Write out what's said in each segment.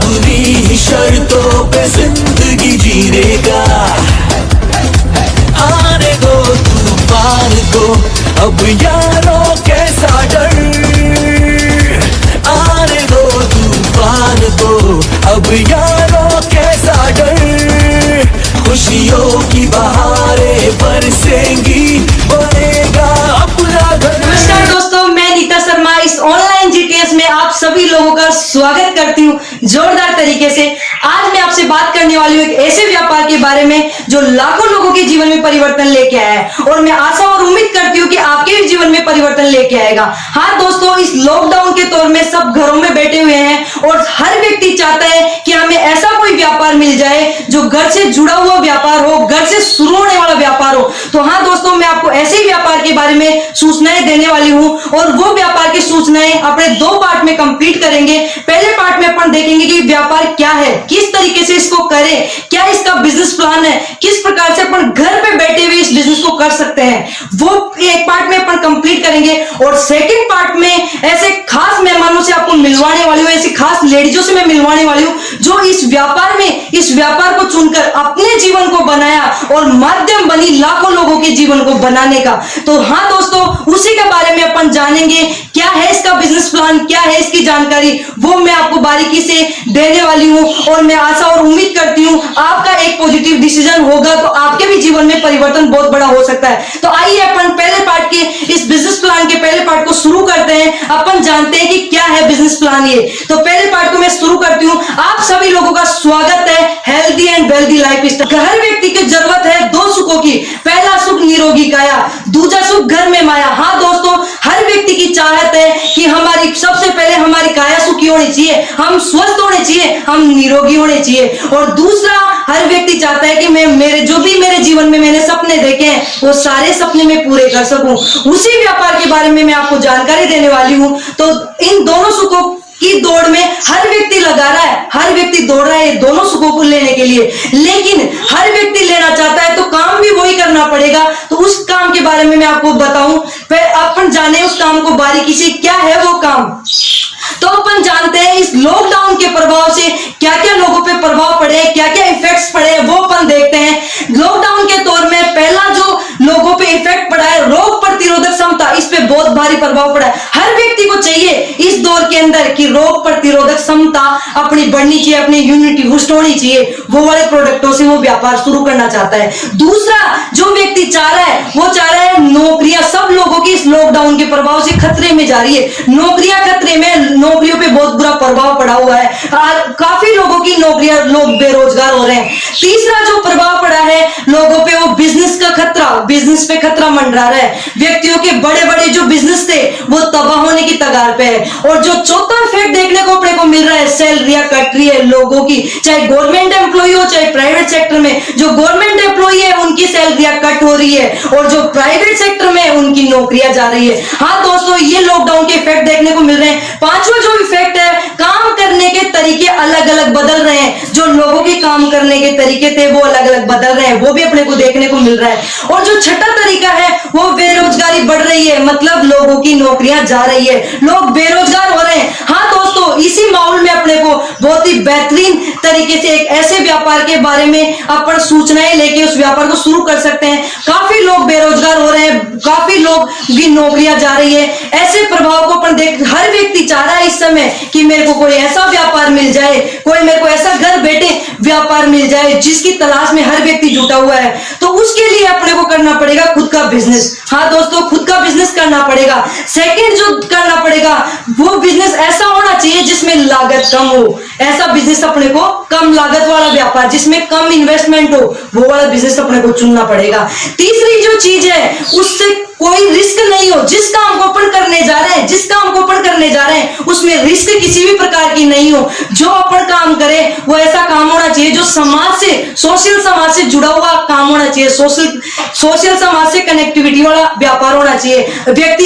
अपनी ही शर्तों पे जिंदगी जीने का। आने दो तूफान को अब यारों कैसा डर, आने दो तूफान को अब यारों कैसा डर। खुशियों की बहारें बरसेंगी, बनेगा अपना घर। नमस्कार दोस्तों, मैं नीता शर्मा इस ऑनलाइन जीटीएस में आप सभी लोगों का स्वागत करती हूँ जोरदार तरीके से। आज मैं आपसे बात करने वाली हूँ एक ऐसे व्यापार के बारे में जो लाखों लोगों के जीवन में परिवर्तन लेके आया है, और मैं आशा और उम्मीद करती हूँ कि आपके भी जीवन में परिवर्तन लेके आएगा। हाँ दोस्तों, इस लॉकडाउन के दौर में सब घरों में बैठे हुए हैं और हर व्यक्ति चाहता है कि हमें ऐसा कोई व्यापार मिल जाए जो घर से जुड़ा हुआ व्यापार हो, घर से शुरू होने वाला व्यापार हो। तो हाँ दोस्तों, मैं आपको ऐसे ही व्यापार के बारे में सूचनाएं देने वाली हूँ, और वो व्यापार की सूचनाएं अपने दो पार्ट में कंप्लीट करेंगे। पहले पार्ट में अपन देखेंगे कि व्यापार क्या है, किस तरीके से इसको करें, क्या इसका बिजनेस प्लान है, किस प्रकार से अपन घर पे बैठे हुए इस बिजनेस को कर सकते हैं, वो एक पार्ट में अपन कंप्लीट करेंगे। और सेकंड पार्ट में ऐसे खास मेहमानों से आपको मिलवाने वाली हूँ, ऐसी खास लेडीजों से मैं मिलवाने वाली हूँ जो इस व्यापार को चुनकर अपने जीवन को बनाया और माध्यम बनी लाखों लोगों के जीवन को बनाने का। तो हाँ दोस्तों, उसी के बारे में अपन जानेंगे क्या है इसका बिजनेस प्लान, क्या है इसकी जानकारी, वो मैं आपको बारीकी से देने वाली हूँ। और मैं आशा और उम्मीद करती हूँ आपका एक पॉजिटिव डिसीजन होगा तो आपके भी जीवन में परिवर्तन बहुत बड़ा हो सकता है। तो आइए अपन पहले पार्ट के इस बिजनेस प्लान के पहले पार्ट को शुरू करते हैं। अपन जानते हैं कि क्या है बिजनेस प्लान। ये तो पहले पार्ट को मैं शुरू करती हूँ। आप सभी लोगों का स्वागत है healthy and wealthy lifestyle. हर व्यक्ति की जरूरत है दो सुखों की, पहला सुख निरोगी काया, दूसरा सुख घर में माया। हाँ दोस्तों, हर व्यक्ति की चाहत है कि हमारी सबसे पहले हमारी काया सुखी होनी चाहिए, हम स्वस्थ होने चाहिए, हम निरोगी होने चाहिए। और दूसरा, हर व्यक्ति चाहता है कि मैं मेरे जीवन में मैंने सपने देखे हैं वो सारे सपने मैं पूरे कर सकूं। उसी व्यापार के बारे में मैं आपको जानकारी देने वाली हूं। तो इन दोनों सुखों की दौड़ में हर व्यक्ति लगा रहा है, हर व्यक्ति दौड़ रहा है दोनों सुखों को लेने के लिए, लेकिन हर व्यक्ति लेना चाहता है तो काम भी वही करना पड़ेगा। तो उस काम के बारे में मैं आपको बताऊं, फिर अपन जाने उस काम को बारीकी से, क्या है वो काम। तो अपन जानते हैं इस लॉकडाउन के प्रभाव से क्या क्या लोगों पे प्रभाव पड़े, क्या क्या इफेक्ट्स पड़े, वो अपन देखते हैं। लॉकडाउन के दौर में पहला जो लोगों पे इफेक्ट पड़ा है, रोग प्रतिरोधक क्षमता, इस पे बहुत भारी प्रभाव पड़ा है। हर व्यक्ति को चाहिए इस दौर के अंदर कि रोग प्रतिरोधक क्षमता अपनी बढ़नी चाहिए, अपनी इम्यूनिटी बूस्ट होनी चाहिए। वो वाले प्रोडक्टों से वो व्यापार शुरू करना चाहता है। दूसरा जो व्यक्ति चाह रहा है, वो चाह रहा है नौकरियां, सब लोगों की इस लॉकडाउन के प्रभाव से खतरे में जा रही है, नौकरियां खतरे में, नौकरियों पे बहुत बुरा प्रभाव पड़ा हुआ है। काफी लोगों की नौकरियां, लोग बेरोजगार हो रहे हैं। तीसरा जो प्रभाव पड़ा है लोगों पे, वो बिजनेस का खतरा, बिजनेस पे खतरा मंडरा रहा है। व्यक्तियों के बड़े बड़े जो बिजनेस थे वो तबाह होने की कगार पे है। और जो चौथा इफेक्ट देखने को अपने को मिल रहा है, सैलरियां कट रही है लोगों की, चाहे गवर्नमेंट एम्प्लॉय हो चाहे प्राइवेट सेक्टर में। जो गवर्नमेंट एम्प्लॉय है उनकी सैलरियां कट हो रही है, और जो प्राइवेट सेक्टर में उनकी नौकरियां जा रही है। हाँ दोस्तों, ये लॉकडाउन के इफेक्ट देखने को मिल रहे हैं। पांचवा जो इफेक्ट है, काम करने के तरीके अलग अलग बदल रहे हैं। जो लोगों के काम करने के तरीके थे वो अलग अलग बदल रहे हैं, वो भी अपने को देखने को मिल रहा है। और जो छठा तरीका है वो बेरोजगारी बढ़ रही है, मतलब लोगों की नौकरियां जा रही है, लोग बेरोजगार हो रहे हैं। हाँ दोस्तों, इसी माहौल में अपने को बहुत ही बेहतरीन तरीके से एक ऐसे व्यापार के बारे में अपन सूचनाएं लेके उस व्यापार को शुरू कर सकते हैं। काफी लोग बेरोजगार हो रहे हैं, काफी लोग की नौकरियां जा रही है। ऐसे प्रभाव को अपन देख, हर व्यक्ति चाह रहा है इस समय कि मेरे को कोई ऐसा व्यापार मिल जाए, कोई मेरे को ऐसा घर बैठे व्यापार मिल जाए जिसकी तलाश में हर व्यक्ति जुटा हुआ है। तो उसके लिए अपने को करना पड़ेगा खुद का बिजनेस। हाँ दोस्तों, खुद का बिजनेस करना पड़ेगा। सेकंड जो करना पड़ेगा वो बिजनेस ऐसा होना चाहिए जिसमें लागत कम हो। ऐसा बिजनेस अपने को, कम लागत वाला व्यापार जिसमें कम इन्वेस्टमेंट हो, वो वाला बिजनेस अपने को चुनना पड़ेगा। तीसरी जो चीज है, उससे कोई रिस्क नहीं हो। जिस काम को अपन करने जा रहे हैं उसमें रिस्क किसी भी प्रकार की नहीं हो। जो अपन काम करे वो ऐसा काम होना चाहिए जो समाज से, सोशल समाज से जुड़ा हुआ काम होना चाहिए, सोशल समाज से कनेक्टिविटी वाला व्यापार होना चाहिए, व्यक्ति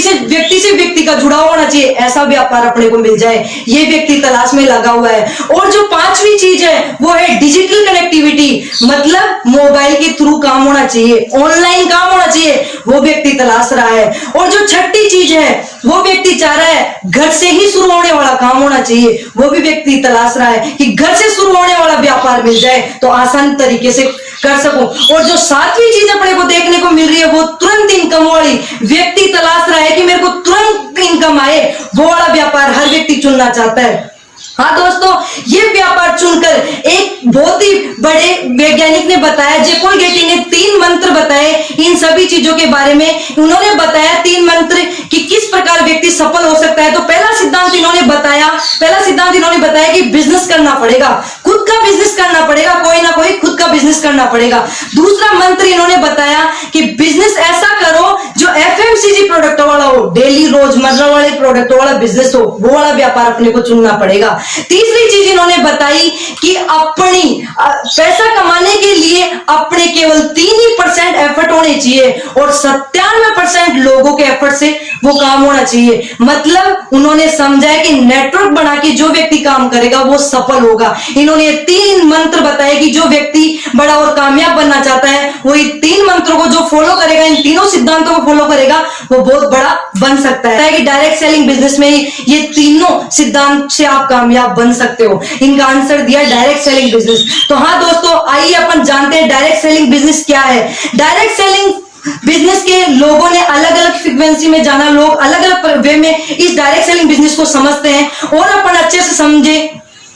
से व्यक्ति का जुड़ा होना चाहिए। ऐसा व्यापार अपने को मिल जाए, ये व्यक्ति तलाश में लगा हुआ है। और जो पांचवी चीज है वो है डिजिटल कनेक्टिविटी, मतलब मोबाइल के थ्रू काम होना चाहिए, ऑनलाइन काम होना चाहिए। वो व्यक्ति तलाश रहा है। और जो छठी चीज है, वो व्यक्ति चाह रहा है घर से ही शुरू होने वाला काम होना चाहिए, वो भी व्यक्ति तलाश रहा है कि घर से शुरू होने वाला व्यापार मिल जाए तो आसान तरीके से कर सकूं। और जो सातवीं चीज अपने को देखने को मिल रही है, वो तुरंत इनकम वाली, व्यक्ति तलाश रहा है कि मेरे को तुरंत इनकम आए, वो वाला व्यापार हर व्यक्ति चुनना चाहता है। हाँ दोस्तों, ये व्यापार चुनकर एक बहुत ही बड़े वैज्ञानिक ने बताया, जेकोल गेटी ने 3 मंत्र बताए इन सभी चीजों के बारे में। उन्होंने बताया 3 मंत्र कि किस प्रकार व्यक्ति सफल हो सकता है। तो पहला सिद्धांत इन्होंने बताया कि बिजनेस करना पड़ेगा, खुद का बिजनेस करना पड़ेगा, कोई ना कोई खुद का बिजनेस करना पड़ेगा। दूसरा मंत्र इन्होंने बताया कि बिजनेस ऐसा करो जो एफएमसीजी प्रोडक्ट वाला हो, डेली रोजमर्रा वाले प्रोडक्ट वाला बिजनेस हो, वो वाला व्यापार अपने को चुनना पड़ेगा। तीसरी चीज इन्होंने बताई कि अपनी पैसा कमाने के लिए अपने केवल 3% एफर्ट होने चाहिए और 97% लोगों के एफर्ट से वो काम होना चाहिए। मतलब उन्होंने समझा है कि नेटवर्क बना के जो व्यक्ति काम करेगा वो सफल होगा। इन्होंने 3 मंत्र बताए कि जो व्यक्ति बड़ा और कामयाब बनना चाहता है वो इन 3 मंत्रों को जो फॉलो करेगा, इन तीनों सिद्धांतों को फॉलो करेगा, वो बहुत बड़ा बन सकता है कि डायरेक्ट सेलिंग बिजनेस में ये तीनों सिद्धांत से आप कामयाब बन सकते हो। इनका आंसर दिया डायरेक्ट सेलिंग बिजनेस। तो हाँ दोस्तों, आइए अपन जानते हैं डायरेक्ट सेलिंग बिजनेस क्या है। डायरेक्ट सेलिंग बिजनेस के लोगों ने अलग अलग फ्रीक्वेंसी में जाना, लोग अलग अलग वे में इस डायरेक्ट सेलिंग बिजनेस को समझते हैं। और अपन अच्छे से समझे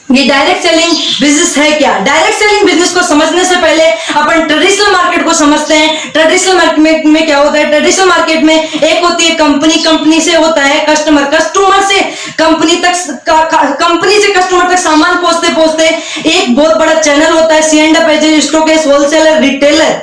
ये डायरेक्ट सेलिंग बिजनेस है क्या। डायरेक्ट सेलिंग बिजनेस को समझने से पहले अपन ट्रेडिशनल मार्केट को समझते हैं। ट्रेडिशनल मार्केट में क्या होता है? ट्रेडिशनल मार्केट में एक होती है कंपनी, कंपनी से होता है कस्टमर, कस्टमर से कंपनी तक, कंपनी से कस्टमर तक सामान पहुंचते पहुंचते एक बहुत बड़ा चैनल होता है, C&F agent, stockist, wholesaler, retailer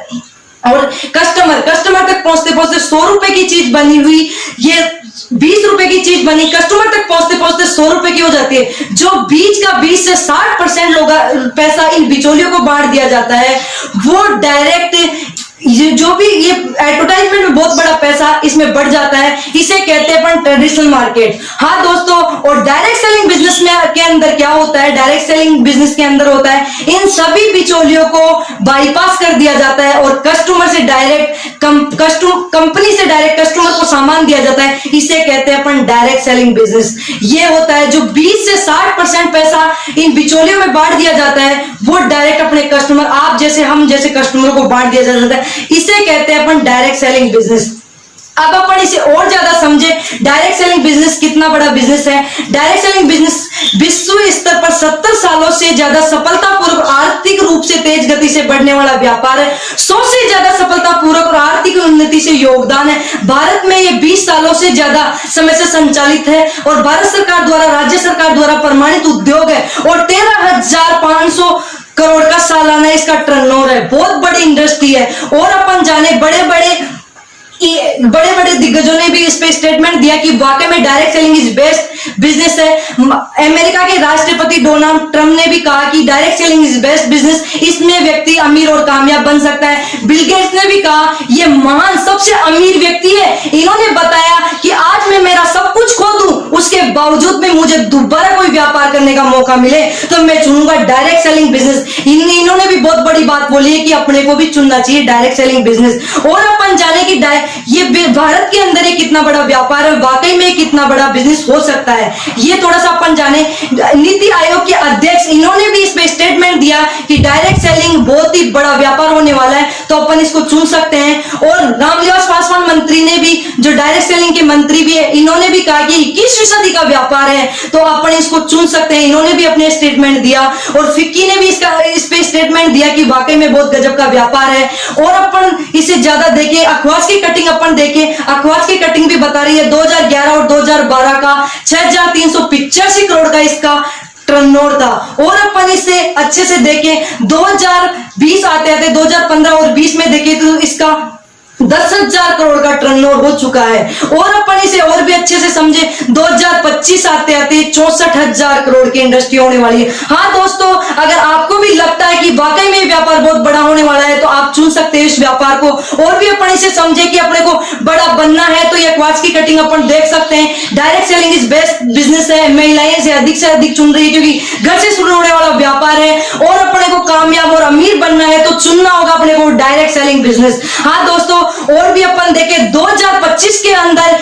और कस्टमर तक पहुंचते पहुंचते 100 रुपए की चीज बनी हुई ये 20 रुपए की चीज बनी कस्टमर तक पहुंचते पहुंचते 100 रुपए की हो जाती है। जो बीच का 20 से 60% लोग पैसा इन बिचौलियों को बांट दिया जाता है, वो डायरेक्ट ये जो भी ये एडवर्टाइजमेंट में बहुत बड़ा पैसा इसमें बढ़ जाता है, इसे कहते हैं अपन ट्रेडिशनल मार्केट। हाँ दोस्तों, और डायरेक्ट सेलिंग बिजनेस में के अंदर क्या होता है? डायरेक्ट सेलिंग बिजनेस के अंदर होता है इन सभी बिचौलियों को बाईपास कर दिया जाता है और कस्टमर से डायरेक्ट कंपनी से डायरेक्ट कस्टमर को सामान दिया जाता है, इसे कहते हैं अपन डायरेक्ट सेलिंग बिजनेस। ये होता है जो 20 से 60% पैसा इन बिचौलियों में बांट दिया जाता है, वो डायरेक्ट अपने कस्टमर, आप जैसे हम जैसे कस्टमर को बांट दिया जाता है, इसे कहते हैं अपन डायरेक्ट सेलिंग बिजनेस। अब अपन इसे और ज्यादा समझे, डायरेक्ट सेलिंग बिजनेस कितना बड़ा बिजनेस है। डायरेक्ट सेलिंग बिजनेस विश्व स्तर पर 70 सालों से ज्यादा सफलतापूर्वक आर्थिक रूप से तेज गति से बढ़ने वाला व्यापार है। 100 से ज्यादा सफलतापूर्वक और आर्थिक उन्नति से योगदान है। भारत में ये 20 सालों से ज्यादा समय से संचालित है और भारत सरकार द्वारा, राज्य सरकार द्वारा प्रमाणित उद्योग है और 13,500 करोड़ का सालाना इसका टर्नओवर है। बहुत बड़ी इंडस्ट्री है। और अपन जाने बड़े बड़े दिग्गजों ने भी इस पे स्टेटमेंट दिया कि वाकई में direct selling is best business है। अमेरिका के राष्ट्रपति डोनाल्ड ट्रंप ने भी कहा कि direct selling is best business, इसमें व्यक्ति अमीर और कामयाब बन सकता है। बिल गेट्स ने भी कहा ये महान सबसे अमीर व्यक्ति है। इन्होंने बताया कि आज मैं मेरा सब कुछ खो दूं, उसके बावजूद में मुझे दोबारा कोई व्यापार करने का मौका मिले तो मैं चुनूंगा डायरेक्ट सेलिंग बिजनेस। इन्होंने भी बहुत बड़ी बात बोली है कि अपने को भी चुनना चाहिए डायरेक्ट सेलिंग बिजनेस। और अपन जाने कि ये भारत के अंदर एक कितना बड़ा व्यापार है, वाकई में कितना बड़ा बिजनेस हो सकता है, ये थोड़ा सा अपन जाने। नीति आयोग के अध्यक्ष इन्होंने भी इस पे स्टेटमेंट दिया कि डायरेक्ट सेलिंग बहुत ही बड़ा व्यापार होने वाला है, तो अपन इसको चुन सकते हैं। और रामविलास पासवान मंत्री ने भी, जो डायरेक्ट सेलिंग के मंत्री भी है, इन्होंने भी कहा कि 21वीं सदी का व्यापार है तो अपन इसको चुन सकते हैं। इन्होंने भी अपने स्टेटमेंट दिया और फिक्की ने भी इस पे स्टेटमेंट दिया कि वाकई में बहुत गजब का व्यापार है। और अपन इसे ज्यादा देखें, अखबार की कटिंग अपन देखें, अखबार की कटिंग भी बता रही है 2011 और 2012 का 6,385 करोड़ का इसका टर्नओवर था। और अपन इसे अच्छे से देखें 2020 आते आते 2015 और 20 में देखें तो इसका 10,000 करोड़ का टर्नओवर हो चुका है। और अपन इसे और भी अच्छे से समझे 2025 आते आते 64,000 करोड़ की इंडस्ट्री होने वाली है। हाँ दोस्तों, अगर आपको भी लगता है कि वाकई में व्यापार बहुत बड़ा होने वाला है तो आप चुन सकते हैं इस व्यापार को। और भी अपन इसे समझे कि अपने को बड़ा बनना है तो ये क्वार्ट्ज की कटिंग अपन देख सकते हैं। Direct selling is best business है। महिलाएं इसे अधिक से अधिक चुन रही है क्योंकि घर से शुरू होने वाला व्यापार है और अपने को कामयाब और अमीर बनना है तो चुनना होगा अपने को डायरेक्ट सेलिंग बिजनेस। हाँ दोस्तों, और भी अपन देखें 2025 के अंदर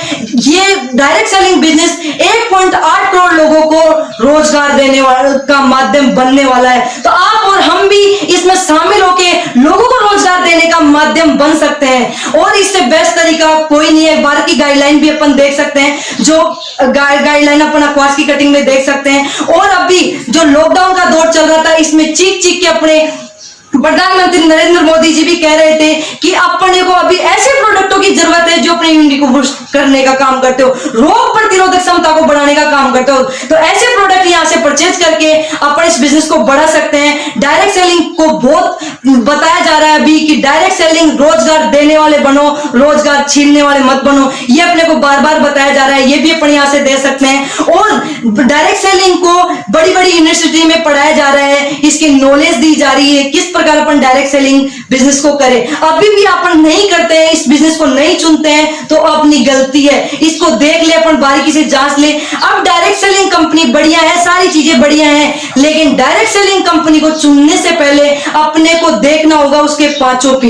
ये डायरेक्ट सेलिंग बिजनेस 1.8 करोड़ लोगों को रोजगार देने वाला का माध्यम बनने वाला है। तो आप और हम भी इसमें शामिल होके लोगों को रोजगार देने का माध्यम बन सकते हैं, और इससे बेस्ट तरीका कोई नहीं है। भारत की गाइडलाइन भी अपन देख सकते हैं, जो गाइडलाइन अपन अखबार की कटिंग में देख सकते हैं। और अभी जो लॉकडाउन का दौर चल रहा था, इसमें चीख चीख के अपने प्रधानमंत्री नरेंद्र मोदी जी भी कह रहे थे कि अपने को अभी ऐसे प्रोडक्टों की जरूरत है जो अपनी इम्यूनिटी को बूस्ट करने का काम करते हो, रोग प्रतिरोधक क्षमता को बढ़ाने का काम करते हो। तो ऐसे प्रोडक्ट यहां से परचेज करके अपन इस बिजनेस को बढ़ा सकते हैं। डायरेक्ट सेलिंग को बहुत बताया जा रहा है अभी कि डायरेक्ट सेलिंग रोजगार देने वाले बनो, रोजगार छीनने वाले मत बनो। ये अपने को बार बार बताया जा रहा है, ये भी अपन यहां से दे सकते हैं। और डायरेक्ट सेलिंग को बड़ी बड़ी यूनिवर्सिटी में पढ़ाया जा रहा है, इसकी नॉलेज दी जा रही है किस प्रकार अपन डायरेक्ट सेलिंग बिजनेस को करें। अभी भी अपन नहीं करते हैं, इस बिजनेस को नहीं चुनते हैं, तो अपनी गलती है। इसको देख ले, अपन बारीकी से जांच ले। अब डायरेक्ट सेलिंग कंपनी बढ़िया है, सारी चीजें बढ़िया हैं, लेकिन डायरेक्ट सेलिंग कंपनी को चुनने से पहले अपने को देखना होगा उसके 5 P।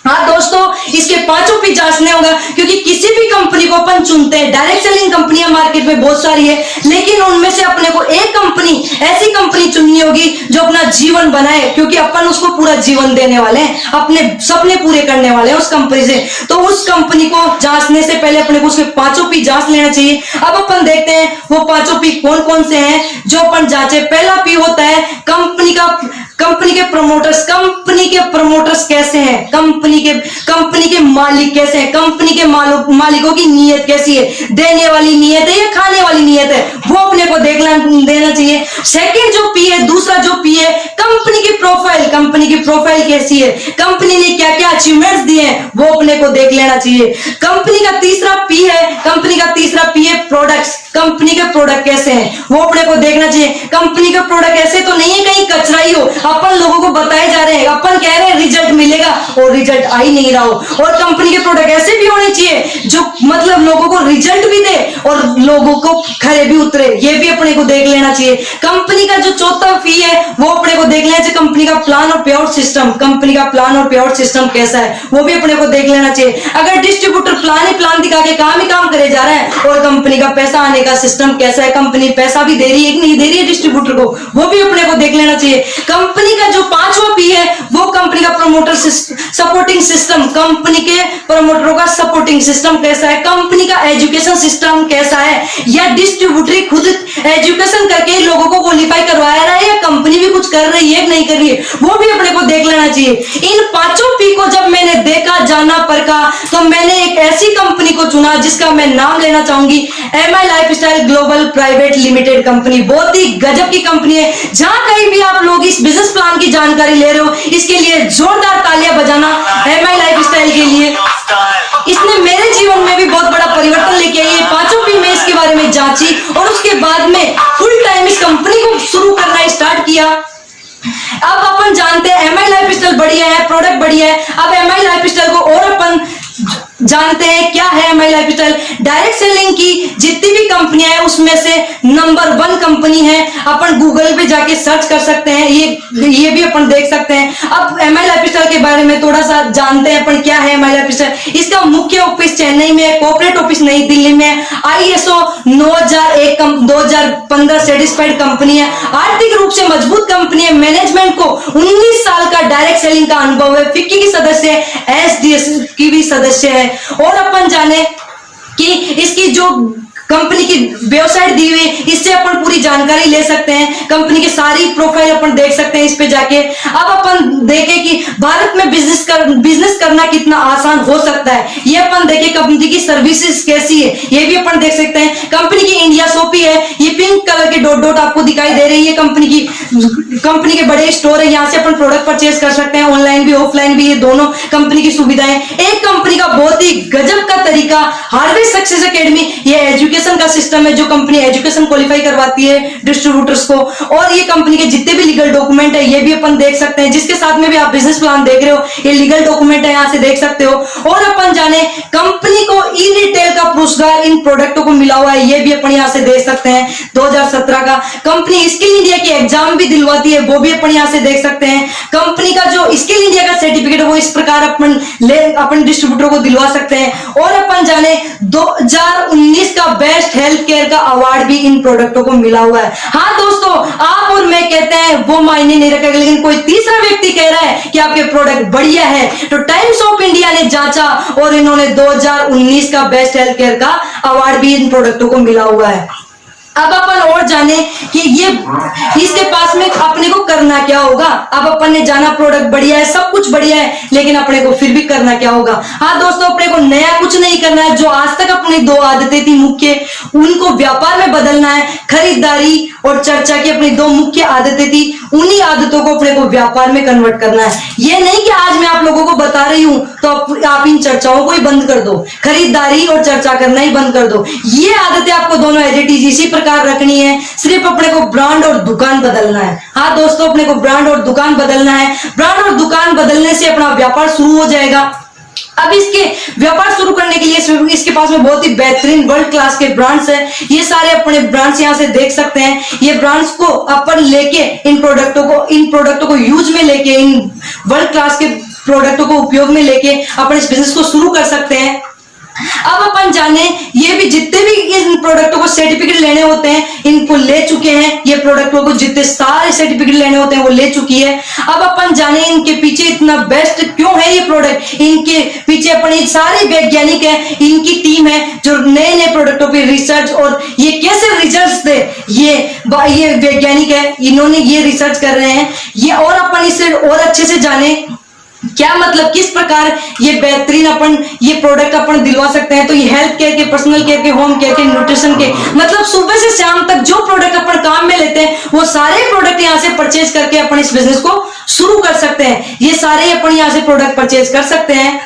हाँ दोस्तों, इसके 5 P जांचने होगा, क्योंकि किसी भी कंपनी को अपन चुनते हैं, डायरेक्ट सेलिंग कंपनियां मार्केट में बहुत सारी है, लेकिन उनमें से अपने को एक कंपनी, ऐसी कंपनी चुननी होगी जो अपना जीवन बनाए, क्योंकि अपन उसको पूरा जीवन देने वाले हैं, अपने सपने पूरे करने वाले हैं उस कंपनी से। तो उस कंपनी को जांचने से पहले अपने को उसके 5 P जांच लेना चाहिए। अब अपन देखते हैं वो 5 P कौन कौन से हैं जो अपन जांचे। पहला P होता है कंपनी के प्रमोटर्स कैसे हैं, कंपनी के मालिक कैसे हैं, कंपनी के मालिकों की नीयत कैसी है, देने वाली नीयत है या खाने वाली नीयत है, वो अपने को देना चाहिए। सेकंड जो P है, दूसरा जो P है, कंपनी की प्रोफाइल कैसी है, कंपनी ने क्या क्या अचीवमेंट्स दिए हैं, वो अपने को देख लेना चाहिए। कंपनी का तीसरा P है प्रोडक्ट्स, कंपनी के प्रोडक्ट कैसे हैं, वो अपने को देखना चाहिए। कंपनी के प्रोडक्ट ऐसे तो नहीं है कहीं कचरा ही हो, अपन लोगों को बताए जा रहे हैं, अपन कह रहे हैं रिजल्ट मिलेगा और रिजल्ट आ ही नहीं रहा हो। और कंपनी के प्रोडक्ट ऐसे भी होने चाहिए जो मतलब लोगों को रिजल्ट भी दे और लोगों को खरे भी उतरे, ये भी अपने को देख लेना चाहिए। कंपनी का जो चौथा P है, वो अपने को देख लेना चाहिए। कंपनी का प्लान और पे आउट सिस्टम कैसा है, वो भी अपने को देख लेना चाहिए। अगर डिस्ट्रीब्यूटर प्लान दिखा के काम ही काम करे जा रहा है और कंपनी का पैसा आने का सिस्टम कैसा है, कंपनी पैसा भी दे रही है कि नहीं दे रही है डिस्ट्रीब्यूटर को, वो भी अपने को देख लेना चाहिए। कंपनी का जो 5वां P है, वो कंपनी का प्रमोटर सपोर्टिंग सिस्टम, कंपनी के प्रमोटरों का सपोर्टिंग सिस्टम कैसा है, कंपनी का एजुकेशन सिस्टम कैसा है, या डिस्ट्रीब्यूटर खुद एजुकेशन करके लोगों को क्वालिफाई करवाया रहा है या कंपनी भी कुछ कर रही है नहीं कर रही है, वो भी अपने को देख लेना चाहिए। इन 5 P को जब मैंने देखा, जाना, परखा, तो मैंने एक ऐसी कंपनी को चुना जिसका मैं नाम लेना चाहूंगी, MI lifestyle global private limited company. बहुत ही गजब की कंपनी है। जहां कहीं भी आप लोग इस बिजनेस प्लान की जानकारी ले रहे हो, इसके लिए जोरदार तालियां बजाना MI लाइफस्टाइल के लिए। इसने मेरे जीवन में भी बहुत बड़ा परिवर्तन लेके आई है। 5 P में इसके बारे में जांची और उसके बाद में फुल टाइम इस कंपनी को शुरू करना स्टार्ट किया। अब अपन जानते हैं MI लाइफस्टाइल बढ़िया है, प्रोडक्ट बढ़िया है। अब MI लाइफस्टाइल को और अपन जानते हैं क्या है MI लाइफस्टाइल। डायरेक्ट सेलिंग की जितनी भी कंपनियां हैं उसमें से नंबर 1 कंपनी है। अपन गूगल पे जाके सर्च कर सकते हैं, ये भी अपन देख सकते हैं। अब MI लाइफस्टाइल के बारे में थोड़ा सा जानते हैं अपन क्या है MI लाइफस्टाइल। इसका मुख्य ऑफिस चेन्नई में है, कॉर्पोरेट ऑफिस नई दिल्ली में है। ISO 2015 सर्टिफाइड कंपनी है। आर्थिक रूप से मजबूत कंपनी है। मैनेजमेंट को 19 साल का डायरेक्ट सेलिंग का अनुभव है। फिक्की की सदस्य है, SDS की भी सदस्य है। और अपन जाने कि इसकी जो कंपनी की वेबसाइट दी हुई, इससे अपन पूरी जानकारी ले सकते हैं। कंपनी की सारी प्रोफाइल अपन देख सकते हैं इस पे जाके। अब अपन देखें कि भारत में बिजनेस करना कितना आसान हो सकता है, ये अपन देखें। कंपनी की सर्विसेज कैसी है, ये भी अपन देख सकते हैं। कंपनी की इंडिया शॉपी है, ये पिंक कलर के डॉट आपको दिखाई दे रही है। कंपनी के बड़े स्टोर है, यहाँ से अपन प्रोडक्ट परचेज कर सकते हैं, ऑनलाइन भी ऑफलाइन भी, ये दोनों कंपनी की सुविधाएं। एक कंपनी का बहुत ही गजब का तरीका हार्वेस्ट सक्सेस एकेडमी, ये एजुकेशन का सिस्टम है जो कंपनी एजुकेशन क्वालिफाई करवाती है डिस्ट्रीब्यूटर्स को। और ये कंपनी के जितने भी लीगल डॉक्यूमेंट है, ये भी अपन देख सकते हैं। जिसके साथ में भी आप बिजनेस प्लान देख रहे हो, ये लीगल डॉक्यूमेंट है, यहाँ से देख सकते हो। और अपन जाने कंपनी को ई रिटेल का पुरस्कार इन प्रोडक्टों को मिला हुआ है, ये भी अपन यहाँ से देख सकते हैं। 2017 का कंपनी स्किल इंडिया की एग्जाम भी दिलवाती है, वो भी अपन यहाँ से देख सकते हैं। कंपनी का जो स्किल इंडिया का सर्टिफिकेट है वो इस प्रकार अपन डिस्ट्रीब्यूटर को दिलवा सकते हैं। और अपन जाने 2019 का बेस्ट हेल्थ केयर का अवार्ड भी इन प्रोडक्टों को मिला हुआ है। हाँ दोस्तों, आप और मैं कहते हैं वो मायने नहीं रखेगा, लेकिन कोई तीसरा व्यक्ति कह रहा है कि आपके प्रोडक्ट बढ़िया है, तो टाइम्स ऑफ इंडिया ने जांचा और इन्होंने 2019 का बेस्ट हेल्थ केयर का अवार्ड भी इन प्रोडक्टों को मिला हुआ है। अब अपन और जाने कि ये इसके पास में अपने को करना क्या होगा। अब अपन ने जाना प्रोडक्ट बढ़िया है, सब कुछ बढ़िया है, लेकिन अपने को फिर भी करना क्या होगा। हाँ दोस्तों, अपने को नया कुछ नहीं करना है। जो आज तक अपनी दो आदतें थी मुख्य, उनको व्यापार में बदलना है। खरीदारी और चर्चा की अपनी दो मुख्य आदतें थी, उन्हीं आदतों को अपने को व्यापार में कन्वर्ट करना है। ये नहीं कि आज मैं आप लोगों को बता रही हूं तो आप इन चर्चाओं को ही बंद कर दो, खरीदारी और चर्चा करना ही बंद कर दो। ये आदतें आपको दोनों एज इट इज इसी प्रकार रखनी है। सिर्फ अपने को ब्रांड और दुकान बदलना है। हाँ दोस्तों, अपने को ब्रांड और दुकान बदलना है। ब्रांड और दुकान बदलने से अपना व्यापार शुरू हो जाएगा। अब इसके व्यापार शुरू करने के लिए इसके पास में बहुत ही बेहतरीन वर्ल्ड क्लास के ब्रांड्स हैं। ये सारे अपने ब्रांड्स यहाँ से देख सकते हैं। ये ब्रांड्स को अपन लेके इन प्रोडक्टों को यूज में लेके, इन वर्ल्ड क्लास के प्रोडक्टों को उपयोग में लेके अपन इस बिजनेस को शुरू कर सकते हैं। अब अपन जाने ये भी जितने भी इन प्रोडक्टों को सर्टिफिकेट लेने होते हैं इनको ले चुके हैं। ये प्रोडक्टों को जितने सारे सर्टिफिकेट लेने होते हैं वो ले चुकी है। अब अपन जाने इनके पीछे इतना बेस्ट क्यों है ये प्रोडक्ट। इनके पीछे अपने सारे वैज्ञानिक है, इनकी टीम है जो नए नए प्रोडक्टों पे रिसर्च और ये कैसे रिजल्ट दे, ये वैज्ञानिक है, इन्होंने ये रिसर्च कर रहे हैं। ये और अपन इसे और अच्छे से जाने क्या मतलब किस प्रकार ये बेहतरीन अपन ये प्रोडक्ट अपन दिलवा सकते हैं। तो ये हेल्थ केयर के, पर्सनल केयर के, होम केयर के, न्यूट्रिशन के, मतलब सुबह से शाम तक जो प्रोडक्ट अपन काम में लेते हैं वो सारे प्रोडक्ट यहाँ से परचेज करके अपन इस बिजनेस को शुरू कर सकते हैं। ये सारे अपन यहाँ से प्रोडक्ट परचेज कर सकते हैं।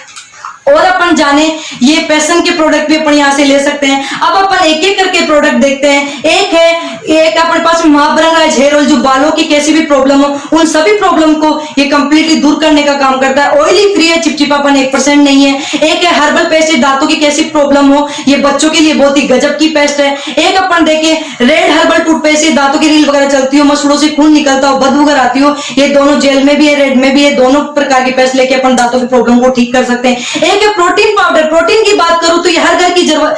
और अपन जाने ये पैशन के प्रोडक्ट भी अपन यहाँ से ले सकते हैं। अब अपन एक एक करके प्रोडक्ट देखते हैं। एक अपने पास महाबरंगा हेयर ऑयल, जो बालों की कैसी भी प्रॉब्लम हो उन सभी प्रॉब्लम को ये कंप्लीटली दूर करने का काम करता है। ऑयली फ्री है, चिपचिपापन 1% नहीं है। एक है हर्बल पेस्ट, दांतों की कैसी प्रॉब्लम हो, ये बच्चों के लिए बहुत ही गजब की पेस्ट है। एक अपन देखे रेड हर्बल टूथपेस्ट, दांतों की रील वगैरह चलती हो, मसूड़ों से खून निकलता हो, बदबू वगैरह आती हो, ये दोनों जेल में भी है, रेड में भी है। दोनों प्रकार की पेस्ट लेके अपन दांतों की प्रॉब्लम को ठीक कर सकते हैं। एक है प्रोटीन पाउडर। प्रोटीन की बात करूं तो ये हर घर की जरूरत।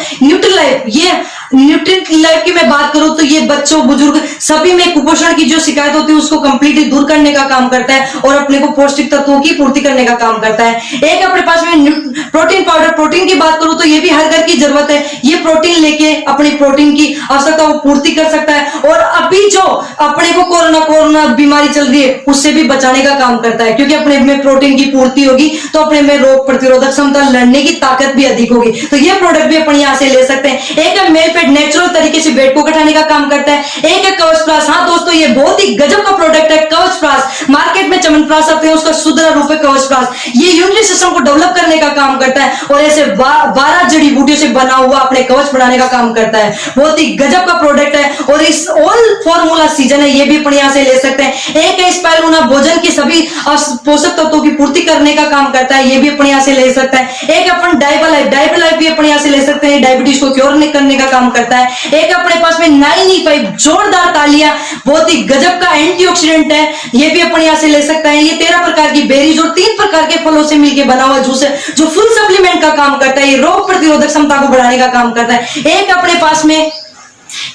न्यूट्रिएंट लाइफ की मैं बात करूं तो ये बच्चों, बुजुर्ग सभी में कुपोषण की जो शिकायत होती है उसको कंप्लीटली दूर करने का काम करता है और अपने को पौष्टिक तत्वों की पूर्ति करने का काम करता है। एक अपने पास में प्रोटीन पाउडर। प्रोटीन की बात करूं तो ये भी हर घर की जरूरत है। ये प्रोटीन लेके अपनी प्रोटीन की आवश्यकता को पूर्ति कर सकता है और अभी जो अपने को कोरोना बीमारी चल रही है उससे भी बचाने का काम करता है, क्योंकि अपने में प्रोटीन की पूर्ति होगी तो अपने में रोग प्रतिरोधक क्षमता, लड़ने की ताकत भी अधिक होगी। तो ये प्रोडक्ट भी अपन यहाँ से ले सकते हैं। एक है मेलफेड, नेचुरल तरीके से वेट को घटाने का काम करता है। एक है कवच प्लस। हाँ दोस्तों, ये बहुत ही गजब का प्रोडक्ट है कवच प्लस। मार्केट में चमनप्राश आते हैं, उसका शुद्ध रूप है कवच प्लस। ये यूरिनरी सिस्टम को डेवलप करने का काम करता है और ऐसे 12 जड़ी बूटियों से बना हुआ अपने कवच बनाने का काम करता है। बहुत ही गजब का प्रोडक्ट है और इस ऑल फॉर्मूला सीजन है, ये भी अपन यहाँ से ले सकते हैं। एक है स्पाइरुलिना, भोजन की सभी पोषक तत्वों की पूर्ति करने का काम करता है, ये भी अपन यहाँ से ले सकते हैं। एक अपन डायबलाइफ भी अपन यहाँ से ले सकते हैं, डायबिटीज को क्योर करने का काम करता है। एक अपने पास में 9E5, जोरदार तालियां, बहुत ही गजब का एंटीऑक्सीडेंट है, ये भी अपन यहाँ से ले सकते हैं। ये 13 प्रकार की बेरीज और 3 प्रकार के फलों से मिलकर बना हुआ जूस है जो फुल सप्लीमेंट का काम करता है। ये रोग प्रतिरोधक क्षमता को बढ़ाने का काम करता है। एक अपने पास में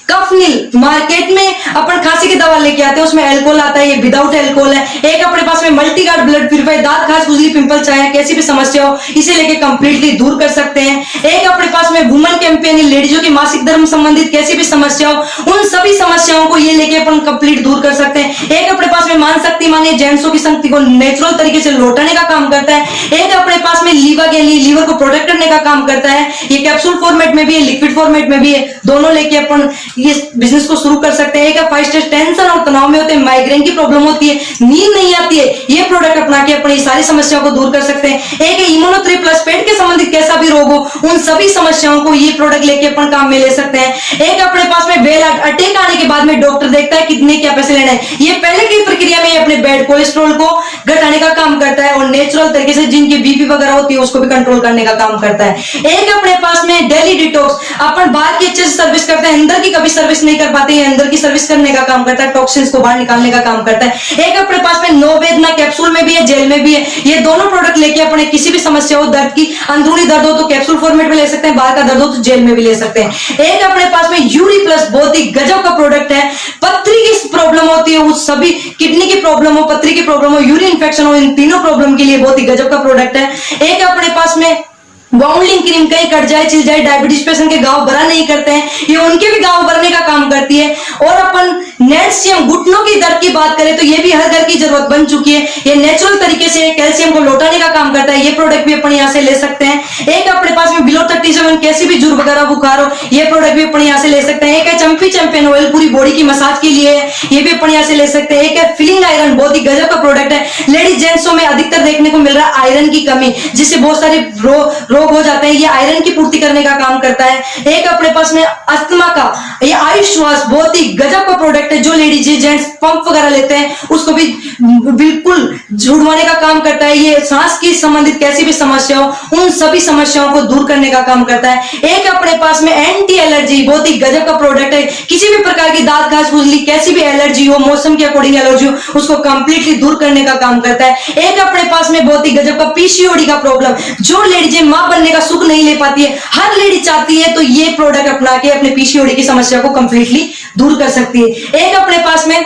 कफनील, मार्केट में अपन खांसी की दवा लेके आते हैं उसमें अल्कोहल आता है, ये विदाउट अल्कोहल है। एक अपने पास में मल्टीगार्ड ब्लड प्यूरिफायर, दांत, खाज, खुजली, पिंपल, चाहे कैसी भी समस्या हो इसे लेके कंप्लीटली दूर कर सकते हैं। एक अपने पास में वुमेन कैंपेन, लेडीजों की मासिक धर्म संबंधित कैसी भी समस्या हो उन सभी समस्याओं को ये लेके अपन कंप्लीट दूर कर सकते हैं। एक अपने पास में मान शक्ति, माने जेंट्सों की शक्ति को नेचुरल तरीके से लौटाने का काम करता है। एक अपने पास में लीवर को प्रोटेक्ट करने का काम करता है, ये कैप्सूल फॉर्मेट में भी है, लिक्विड फॉर्मेट में भी है, दोनों लेके अपन ये बिजनेस को शुरू कर सकते हैं। एक है फाइव स्टेज, टेंशन और तनाव में होते हैं, माइग्रेन की प्रॉब्लम होती है, नींद नहीं आती है, ये प्रोडक्ट अपना के अपनी सारी समस्याओं को दूर कर सकते हैं। एक है इम्यूनो3 प्लस, पेट के संबंधित कैसा भी रोग हो उन सभी समस्याओं को ये प्रोडक्ट लेके अपन काम में ले सकते हैं। एक अपने पास में बेल अटैक आने के बाद में डॉक्टर देखता है कितने क्या पैसे लेना है, ये पहले की प्रक्रिया में अपने बैड कोलेस्ट्रॉल को घटाने का काम करता है और नेचुरल तरीके से जिनकी बीपी वगैरह होती है उसको भी कंट्रोल करने का काम करता है। एक अपने पास में डेली डिटॉक्स, अपन बाहर की अच्छे से सर्विस करते हैं, अंदर की कभी सर्विस नहीं कर पाते हैं, अंदर की सर्विस करने का काम करता है, टॉक्सिन्स को बाहर निकालने का काम करता है। एक अपने पास में नो वेदना, कैप्सूल में भी है, जेल में भी है, ये दोनों प्रोडक्ट लेके अपने किसी भी समस्या हो, दर्द की, अंदरूनी दर्द हो तो कैप्सूल फॉर्मेट में ले सकते हैं, बाहर का दर्द हो तो जेल में भी ले सकते हैं। एक अपने पास में यूरी प्लस, बहुत ही गजब का प्रोडक्ट है, पथरी की प्रॉब्लम होती है उस सभी, किडनी की प्रॉब्लम हो, पथरी की प्रॉब्लम हो, यूरिन इंफेक्शन हो, इन तीनों प्रॉब्लम के लिए बहुत ही गजब का प्रोडक्ट है। एक अपने पास में बाउंडलिंग क्रीम, कहीं कट जाए छिल जाए, डायबिटीज पेशेंट के घाव भरा नहीं करते हैं, ये उनके भी घाव भरने का काम करती है। और अपन नेल्शियम, घुटनों की दर्द की बात करें तो ये भी हर घर की जरूरत बन चुकी है, ये नेचुरल तरीके से कैल्शियम को लौटाने का काम करता है, ये प्रोडक्ट भी अपन यहाँ से ले सकते हैं। एक अपने पास में बिलो 37 कैसी भी जुर वगैरह बुखार हो, ये प्रोडक्ट भी अपन यहाँ से ले सकते हैं। एक है चंपी चैंपियन ऑयल, पूरी बॉडी की मसाज के लिए है, ये भी अपन यहाँ से ले सकते हैं। एक है फिलिंग आयरन, बहुत ही गजब का प्रोडक्ट है, लेडीज जेंट्सों में अधिकतर देखने को मिल रहा है आयरन की कमी, जिससे बहुत सारे रोग हो जाते हैं, ये आयरन की पूर्ति करने का काम करता है। एक अपने पास में अस्थमा का, ये आयुष श्वास, बहुत ही गजब का प्रोडक्ट है, जो लेडीज जेंट्स पंप वगैरह लेते हैं उसको भी बिल्कुल छुड़वाने का काम करता है, ये सांस की संबंधित कैसी भी समस्या हो उन सभी समस्याओं को दूर करने का काम करता है। एक अपने पास में एंटी एलर्जी, बहुत ही गजब का प्रोडक्ट है, किसी भी प्रकार की दांत घास खुजली, कैसी भी एलर्जी हो, मौसम के अकॉर्डिंग एलर्जी हो, उसको कंप्लीटली दूर करने का काम करता है। एक अपने पास में बहुत ही गजब का पीसीओडी का प्रॉब्लम, जो लेडीज मां बनने का सुख नहीं ले पाती है, हर लेडी चाहती है, तो ये प्रोडक्ट अपना के अपने पीसीओडी की समस्या को कंप्लीटली दूर कर सकती है। एक अपने पास में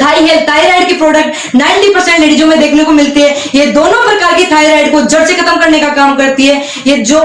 थायराइड की प्रोडक्ट 90% लेडीजों में देखने को मिलती है, ये दोनों प्रकार की थायराइड को जड़ से खत्म करने का काम करती है, ये जो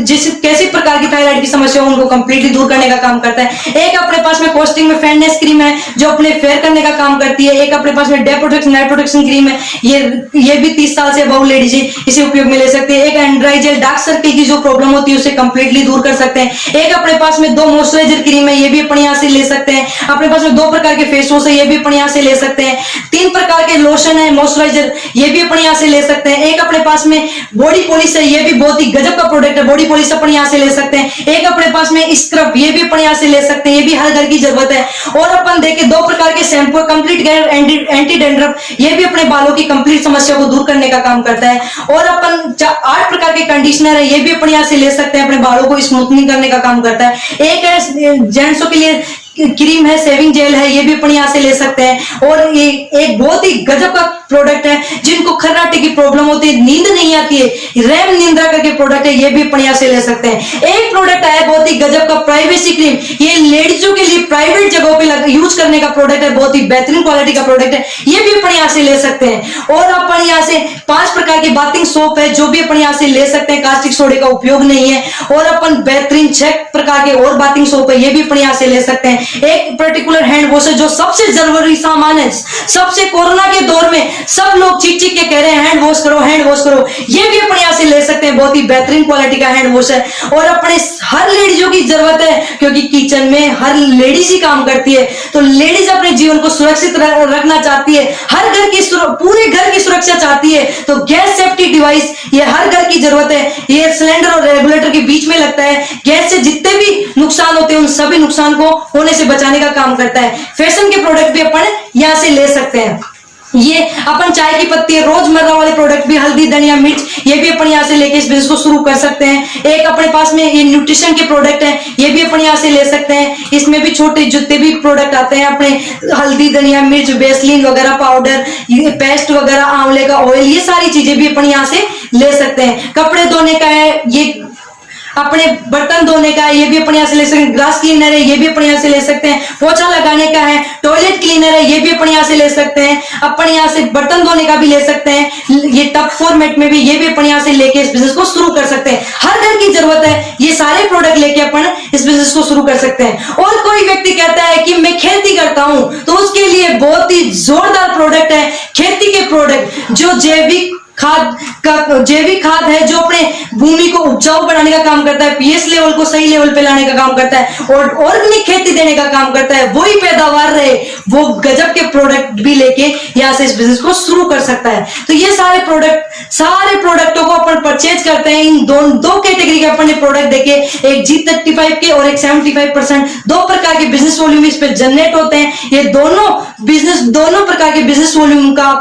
जिस कैसी प्रकार की थायराइड की समस्या हो उनको कंप्लीटली दूर करने का काम करता है। एक अपने पास में कोस्टिंग में फेयरनेस क्रीम है, जो अपने फेयर करने का काम करती है। एक अपने पास में day protection, night protection cream है, ये भी 30 साल से अबव लेडीज इसे उपयोग में ले सकते हैं। एक एंड्राई जेल, डार्क सर्कल की जो प्रॉब्लम होती है उसे कंप्लीटली दूर कर सकते हैं। एक अपने पास में 2 मॉइस्चराइजर क्रीम है, ये भी अपने यहाँ से ले सकते हैं। अपने पास में 2 प्रकार के फेस वॉश है, ये भी अपने यहाँ से ले सकते हैं। 3 प्रकार के लोशन है, मॉइस्चराइजर, ये भी अपने यहाँ से ले सकते हैं। एक अपने पास में बॉडी पॉलिश है, ये भी बहुत ही गजब का प्रोडक्ट है, बॉडी पॉलिश अपने यहाँ से ले सकते हैं। एक अपने पास में स्क्रब, ये भी अपने यहाँ से ले सकते हैं, ये भी हर घर की जरूरत है। और अपन देखें 2 प्रकार के शैम्पू, कंप्लीट एंटी डेंड्रफ, ये भी अपने बालों की कंप्लीट समस्या को दूर करने का काम करता है। और अपन 8 प्रकार के कंडीशनर है, ये भी अपने यहाँ से ले सकते हैं, अपने बालों को स्मूथनिंग करने का काम करता है। एक है जेंट्सों के लिए क्रीम है, सेविंग जेल है, ये भी अपने यहाँ से ले सकते हैं। और ये एक बहुत ही गजब का प्रोडक्ट है, जिनको खर्राटे की प्रॉब्लम होती है, नींद नहीं आती है, रैम निंद्रा करके प्रोडक्ट है, ये भी अपने यहाँ से ले सकते हैं। एक प्रोडक्ट है बहुत ही गजब का, प्राइवेसी क्रीम, ये लेडीजों के लिए प्राइवेट जगहों पे यूज करने का प्रोडक्ट है, बहुत ही बेहतरीन क्वालिटी का प्रोडक्ट है, ये भी अपने यहाँ से ले सकते हैं। और अपन यहाँ से 5 प्रकार की बाथिंग सोप है, जो भी अपन यहाँ से ले सकते हैं, कास्टिक सोडे का उपयोग नहीं है। और अपन बेहतरीन 6 प्रकार के और बाथिंग सोप है, ये भी अपने यहाँ से ले सकते हैं। एक पर्टिकुलर हैंड वॉश है, जो सबसे जरूरी सामान है, सबसे कोरोना के दौर में सब लोग चीख चीख के कह रहे हैं हैंड वॉश करो, हैंड वॉश करो, ये भी अपने यहाँ से ले सकते हैं, बहुत ही बेहतरीन क्वालिटी का हैंड वॉश है। और अपने हर लेडीजों की जरूरत है, क्योंकि किचन में हर लेडीज ही काम करती है, तो लेडीज अपने जीवन को सुरक्षित रखना चाहती है, हर घर की पूरे घर की सुरक्षा चाहती है, तो गैस सेफ्टी डिवाइस ये हर घर की जरूरत है। ये सिलेंडर और रेगुलेटर के बीच में लगता है, गैस से जितने भी नुकसान होते हैं उन सभी नुकसान को होने से बचाने का काम करता है। फैशन के प्रोडक्ट भी अपन यहाँ से ले सकते हैं, ये अपन चाय की पत्ती, रोजमर्रा वाले प्रोडक्ट भी, हल्दी, धनिया, मिर्च, ये भी अपन यहाँ से लेके इस बिजनेस को शुरू कर सकते हैं। एक अपने पास में ये न्यूट्रिशन के प्रोडक्ट हैं, ये भी अपन यहाँ से ले सकते हैं, इसमें भी छोटे जितने भी प्रोडक्ट आते हैं, अपने हल्दी, धनिया, मिर्च, बेसलीन वगैरह, पाउडर, पेस्ट वगैरह, आंवले का ऑयल, ये सारी चीजें भी अपन यहाँ से ले सकते हैं। कपड़े धोने का है, ये अपने बर्तन धोने का है, ये भी अपने यहाँ से ले सकते हैं। ग्लास क्लीनर है, ये भी अपने यहाँ से ले सकते हैं। पोछा लगाने का है, टॉयलेट क्लीनर है, ये भी अपने यहाँ से ले सकते हैं। अपन यहाँ से बर्तन धोने का भी ले सकते हैं, ये टब फॉर्मेट में भी, ये भी अपन यहाँ से लेके इस बिजनेस को शुरू कर सकते हैं। हर घर की जरूरत है, ये सारे प्रोडक्ट लेके अपन इस बिजनेस को शुरू कर सकते हैं। और कोई व्यक्ति कहता है कि मैं खेती करता हूं, तो उसके लिए बहुत ही जोरदार प्रोडक्ट है खेती के प्रोडक्ट, जो जैविक खाद का, जैविक खाद है जो अपने भूमि को उपजाऊ बनाने का काम करता है, पीएच लेवल को सही लेवल पे लाने का काम करता है और ऑर्गेनिक खेती देने का काम करता है, वही पैदावार रहे, वो गजब के प्रोडक्ट भी लेके यहाँ से इस बिजनेस को शुरू कर सकता है। तो ये सारे प्रोडक्टों को अपन परचेज करते हैं। इन दो कैटेगरी के अपन ने प्रोडक्ट देखे, एक G35 के और एक 75%, दो प्रकार के बिजनेस वॉल्यूम इस पे जनरेट होते हैं। ये दोनों प्रकार के बिजनेस वॉल्यूम का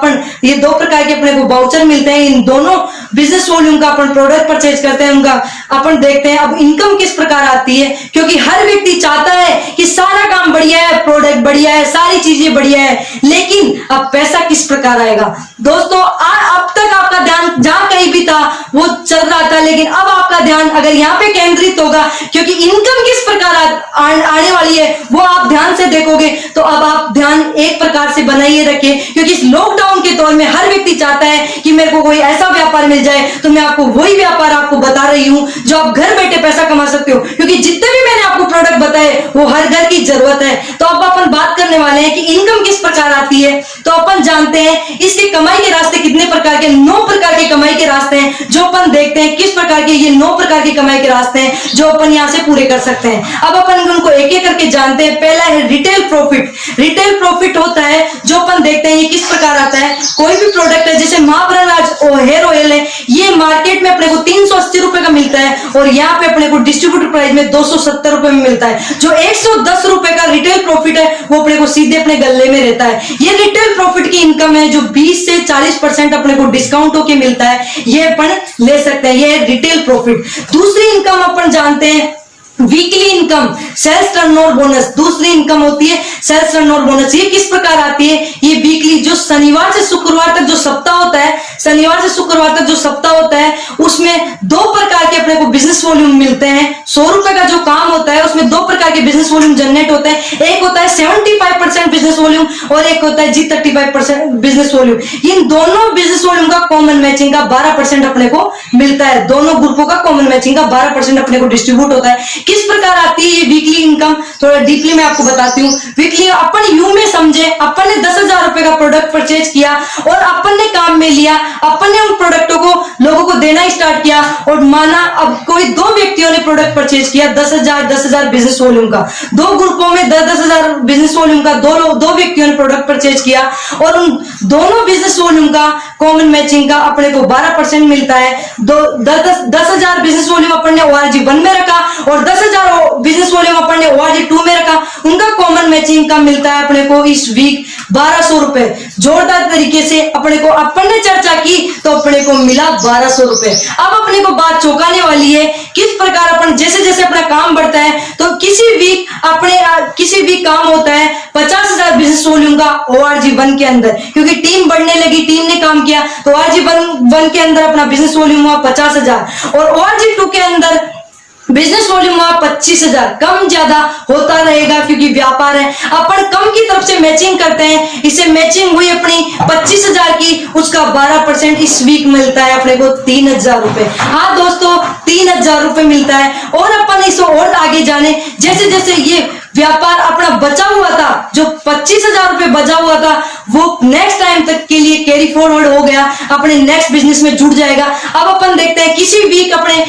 ये दो प्रकार के अपने को वाउचर मिलते हैं। इन दोनों बिजनेस वॉल्यूम का अपन प्रोडक्ट परचेज करते हैं, उनका अपन देखते हैं अब इनकम किस प्रकार आती है, क्योंकि हर व्यक्ति चाहता है कि सारा काम बढ़िया है, प्रोडक्ट बढ़िया है, सारी चीजें बढ़िया है, लेकिन अब पैसा किस प्रकार आएगा। दोस्तों अब तक आपका ध्यान जहां कहीं भी था वो चल रहा था, लेकिन अब आपका ध्यान अगर यहाँ पे केंद्रित होगा, क्योंकि इनकम किस प्रकार आने वाली है वो आप ध्यान से देखोगे, तो अब आप ध्यान एक प्रकार से बनाइए रखिए, क्योंकि इस लॉकडाउन के दौर में हर व्यक्ति चाहता है कि मेरे को कोई ऐसा व्यापार मिल जाए। तो मैं आपको वही व्यापार आपको बता रही हूं जो आप घर बैठे पैसा कमा सकते हो, क्योंकि जितने भी मैंने आपको प्रोडक्ट बताए वो हर घर की जरूरत है। तो अब अपन बात करने वाले हैं कि इनकम किस प्रकार आती है। तो अपन जानते हैं इसके कमाई के रास्ते कितने प्रकार के, 9 प्रकार के कमाई के रास्ते हैं जो अपन देखते हैं किस प्रकार के, ये 9 प्रकार के कमाई के रास्ते हैं जो अपन यहाँ से पूरे कर सकते हैं। अब अपन उनको एक एक करके जानते हैं। पहला है रिटेल प्रॉफिट। रिटेल प्रॉफिट होता है जो अपन देखते हैं ये किस प्रकार आता है। कोई भी प्रोडक्ट है, जैसे महावरराज हेयर ऑयल है, ये मार्केट में अपने को 380 रुपए का मिलता है और यहाँ पे अपने को डिस्ट्रीब्यूटर प्राइस में 270 रुपए में मिलता है। जो 110 रुपए का रिटेल प्रॉफिट है वो अपने को सीधे अपने गले में रहता है। ये रिटेल प्रॉफिट की इनकम है जो 20 से 40% अपने को डिस्काउंट होके मिलता है, ये अपन ले सकते हैं, ये रिटेल प्रॉफिट। दूसरी इनकम अपन जानते हैं weekly income, sales turnover bonus. दूसरी इनकम होती है सेल्स टर्नओवर बोनस। ये किस प्रकार आती है, ये वीकली, जो शनिवार से शुक्रवार तक जो सप्ताह होता है, शनिवार से शुक्रवार तक जो सप्ताह होता है उसमें 2 प्रकार के अपने को बिजनेस वॉल्यूम मिलते हैं। 100 रुपए का जो काम होता है उसमें 2 प्रकार के बिजनेस वॉल्यूम जनरेट होते हैं। एक होता है 75% बिजनेस वॉल्यूम और एक होता है G35% बिजनेस वॉल्यूम। इन दोनों बिजनेस वॉल्यूम का कॉमन मैचिंग का 12% अपने को मिलता है। दोनों ग्रुपों का कॉमन मैचिंग का 12% अपने को डिस्ट्रीब्यूट होता है। किस प्रकार आती है ये वीकली इनकम, थोड़ा डीपली मैं आपको बताती हूँ। वीकली अपन यूं में समझे, अपन ने 10,000 रुपए का प्रोडक्ट परचेज किया और अपन ने काम में लिया, अपन ने उन प्रोडक्टों को लोगों को देना स्टार्ट किया और माना अब कोई 2 व्यक्तियों ने प्रोडक्ट परचेज किया 10,000 बिजनेस वॉल्यूम का। 2 ग्रुपों में 10,000 बिजनेस वॉल्यूम का 2 व्यक्तियों ने प्रोडक्ट परचेज किया और उन दोनों बिजनेस वॉल्यूम का कॉमन मैचिंग का अपने को 12% मिलता है। 10,000 बिजनेस वॉल्यूम अपन ने ORG 1 में रखा और 10,000 बिजनेस वॉल्यूम अपन ने ORG 2 में रखा, उनका कॉमन मैचिंग का मिलता है अपने को इस वीक 1200 रुपए। जोरदार तरीके से अपने को अपन ने चर्चा की तो अपने को मिला 1200 रुपए। अब अपने को बात चौंकाने वाली है, किस प्रकार अपन जैसे जैसे अपना काम बढ़ता है तो किसी वीक काम होता है 50,000 बिजनेस वॉल्यूम का ORG 1 के अंदर, क्योंकि टीम बढ़ने लगी, टीम ने काम किया तो ORG 1 के अंदर अपना बिजनेस वॉल्यूम हुआ 50,000 और ORG 2 के अंदर बिजनेस वॉल्यूम हुआ 25,000। कम ज्यादा होता रहेगा क्योंकि व्यापार है। अपन कम की तरफ से मैचिंग करते हैं, इसे मैचिंग हुई अपनी 25,000 की, उसका 12% इस वीक मिलता है अपने को 3,000 रुपए। हाँ दोस्तों 3,000 रुपए मिलता है। और अपन इसे और आगे जाने, जैसे जैसे ये व्यापार अपना बचा हुआ था, जो 25,000 रुपए बचा हुआ था वो नेक्स्ट टाइम तक के लिए कैरी फॉरवर्ड हो गया, अपने नेक्स्ट बिजनेस में जुड़ जाएगा। अब अपन देखते हैं किसी वीक अपने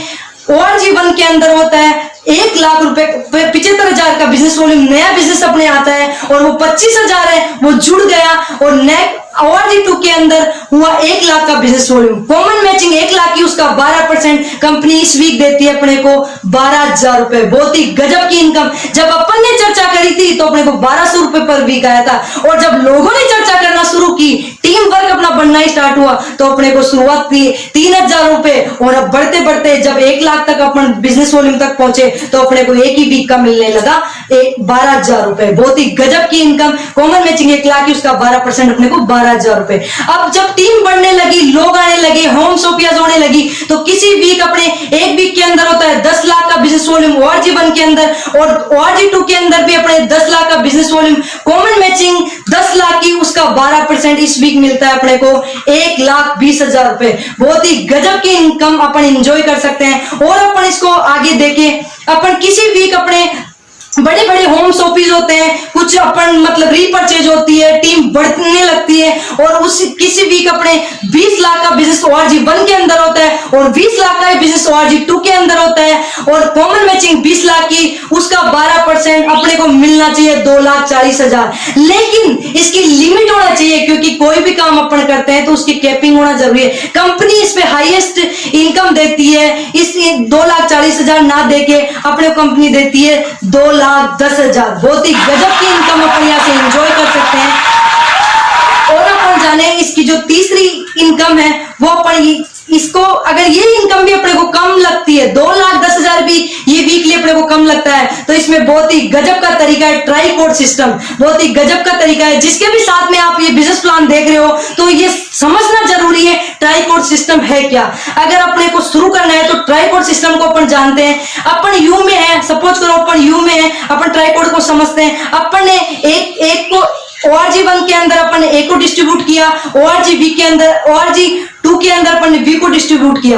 ORG 1 के अंदर होता है 1 लाख रुपए, 75,000 का बिजनेस वॉल्यूम, नया बिजनेस अपने आता है और वो 25,000 है वो जुड़ गया और नेक्स्ट ORG 2 के अंदर हुआ 1 लाख का business volume, common matching 1 lakh की, उसका 12% कंपनी इस वीक देती है अपने को 12,000 रुपए। बहुत ही गजब की इनकम। जब अपन ने चर्चा करी थी तो अपने को 1,200 रुपए पर वीक आया था और जब लोगों ने चर्चा करना शुरू की, टीम वर्क अपना बनना स्टार्ट हुआ तो अपने को शुरुआत थी 3,000 रुपए और अब बढ़ते बढ़ते जब 1 लाख तक अपन बिजनेस वॉल्यूम तक पहुंचे तो अपने को एक ही वीक का मिलने लगा 12,000 रुपए। बहुत ही गजब की इनकम। कॉमन मैचिंग 1 लाख की, उसका 12% अपने को 12,000 रुपए। अब जब टीम बढ़ने लगी, लोग आने लगे, होम शॉपियां होने लगी तो किसी वीक अपने एक वीक के अंदर होता है 10 लाख का बिजनेस वॉल्यूम ORG 1 के अंदर और ORG 2 के अंदर भी अपने 10 लाख का business volume, common matching 10 lakh की, उसका 12% इस वीक मिलता है अपने को 1,20,000 रुपए। बहुत ही गजब की इनकम अपन एंजॉय कर सकते हैं। और अपन इसको आगे देखें, अपन किसी वीक अपने बड़े बड़े होम शॉपिंग होते हैं, कुछ अपन मतलब रीपरचेज होती है, टीम बढ़ने लगती है और उस किसी वीक अपने 20 लाख का बिजनेस ORG1 के अंदर होता है और 20 लाख का बिजनेस ORG2 के अंदर होता है और कॉमन मैचिंग 20 लाख की, उसका 12% अपने को मिलना चाहिए 2,40,000। लेकिन इसकी लिमिट होना चाहिए, क्योंकि कोई भी काम अपन करते हैं तो उसकी कैपिंग होना जरूरी है। कंपनी इस पे हाईएस्ट इनकम देती है, इस 2,40,000 ना देके अपने कंपनी देती है 2,10,000। बहुत ही गजब की इनकम अपन यहाँ से एंजॉय कर सकते हैं। और अपन जाने इसकी जो तीसरी इनकम है वो अपन इसको, अगर ये इनकम भी अपने को कम लगती है, 2,10,000 भी ये वीकली अपने को कम लगता है, तो इसमें बहुत ही गजब का तरीका है ट्राइकोड सिस्टम। बहुत ही गजब का तरीका है, जिसके भी साथ में आप ये बिजनेस प्लान देख रहे हो तो ये समझना जरूरी है ट्राइकोड सिस्टम है क्या। अगर अपने को शुरू करना है तो ट्राइकोड सिस्टम को अपन जानते हैं। अपन यू में है, सपोज करो अपन यू में है, अपन ट्राइकोड को समझते हैं। अपन ने एक को ORG1 के अंदर अपन ने ए को डिस्ट्रीब्यूट किया, ORG के अंदर, ORG2 के अंदर अपन ने बी को डिस्ट्रीब्यूट किया।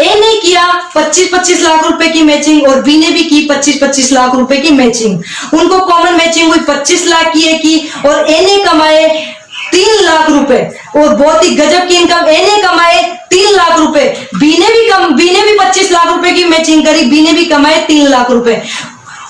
ए ने किया 25-25 लाख रुपए की मैचिंग और बी ने भी की 25-25 लाख रुपए की मैचिंग। उनको कॉमन मैचिंग हुई 25 लाख की और ए ने कमाए 3 लाख रुपए और बहुत ही गजब की इनकम। ए ने कमाए 3 लाख रुपए, बी ने भी 25 लाख रुपए की मैचिंग करी, बी ने भी कमाए 3 लाख रुपए।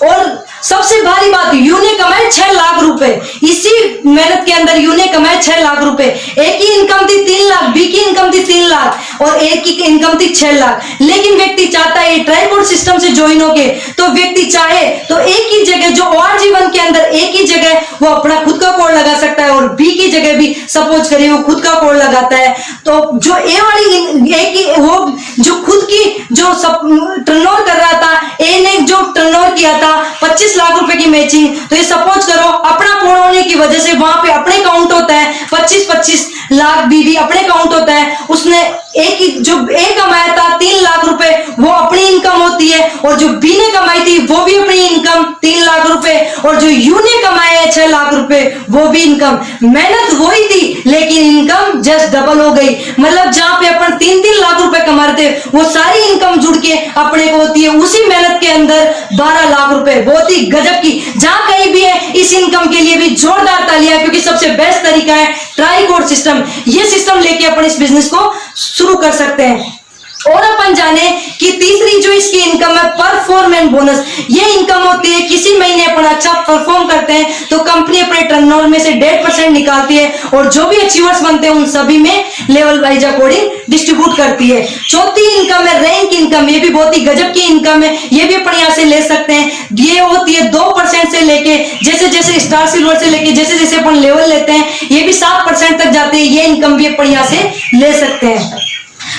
और सबसे भारी बात, यू ने कमाए 6 लाख रुपए। इसी मेहनत के अंदर यू ने कमाए 6 लाख रुपए। ए की इनकम थी 3 लाख, बी की इनकम थी 3 लाख और ए की इनकम थी 6 लाख। लेकिन व्यक्ति चाहता है ट्राइकोड सिस्टम से ज्वाइन होके, तो व्यक्ति चाहे तो ए की जगह जो ORG1 के अंदर ए की जगह वो अपना खुद का कोड लगा सकता है और बी की जगह भी सपोज करिए वो खुद का कोड लगाता है। तो जो ए वाली ए की वो जो खुद की जो टर्नओवर कर रहा था, ए ने जो टर्नओवर किया था 25 लाख रुपए की मैचिंग, तो ये सपोज करो अपना कोड होने की वजह से वहां पे अपने काउंट होता है 25-25 लाख, बी अपने काउंट होता है। उसने जो ए कमाया था 3 लाख रुपए वो अपनी इनकम होती है और जो बी ने कमाई थी वो भी अपनी इनकम 3 लाख रुपए और जो यू ने कमाया है 6 लाख रुपए वो भी इनकम। मेहनत वही थी लेकिन इनकम जस्ट डबल हो गई। मतलब जहां पे अपन 3-3 लाख रुपए कमा रहे थे वो सारी इनकम जुड़ के अपने को होती है उसी मेहनत के अंदर 12 लाख रुपए। बहुत ही गजब की, जहां कहीं भी है इस इनकम के लिए भी जोरदार तालियां, क्योंकि सबसे बेस्ट तरीका है ट्राइकोड सिस्टम। ये सिस्टम लेके अपन इस बिजनेस को शुरू कर सकते हैं। और अपन जाने कि तीसरी जो इसकी इनकम है परफॉर्मेंस बोनस। ये इनकम होती है किसी महीने अपन अच्छा परफॉर्म करते हैं तो कंपनी अपने टर्नओवर में से 1.5% निकालती है और जो भी अचीवर्स बनते हैं उन सभी में लेवल वाइज अकॉर्डिंग डिस्ट्रीब्यूट करती है। चौथी इनकम है रैंक इनकम। ये भी बहुत ही गजब की इनकम है, ये भी अपन यहाँ से ले सकते हैं। ये होती है 2% से लेके जैसे जैसे स्टार सिल्वर से लेके जैसे जैसे अपन लेवल लेते हैं ये भी 7% तक जाते हैं। ये इनकम भी अपन यहाँ से ले सकते हैं।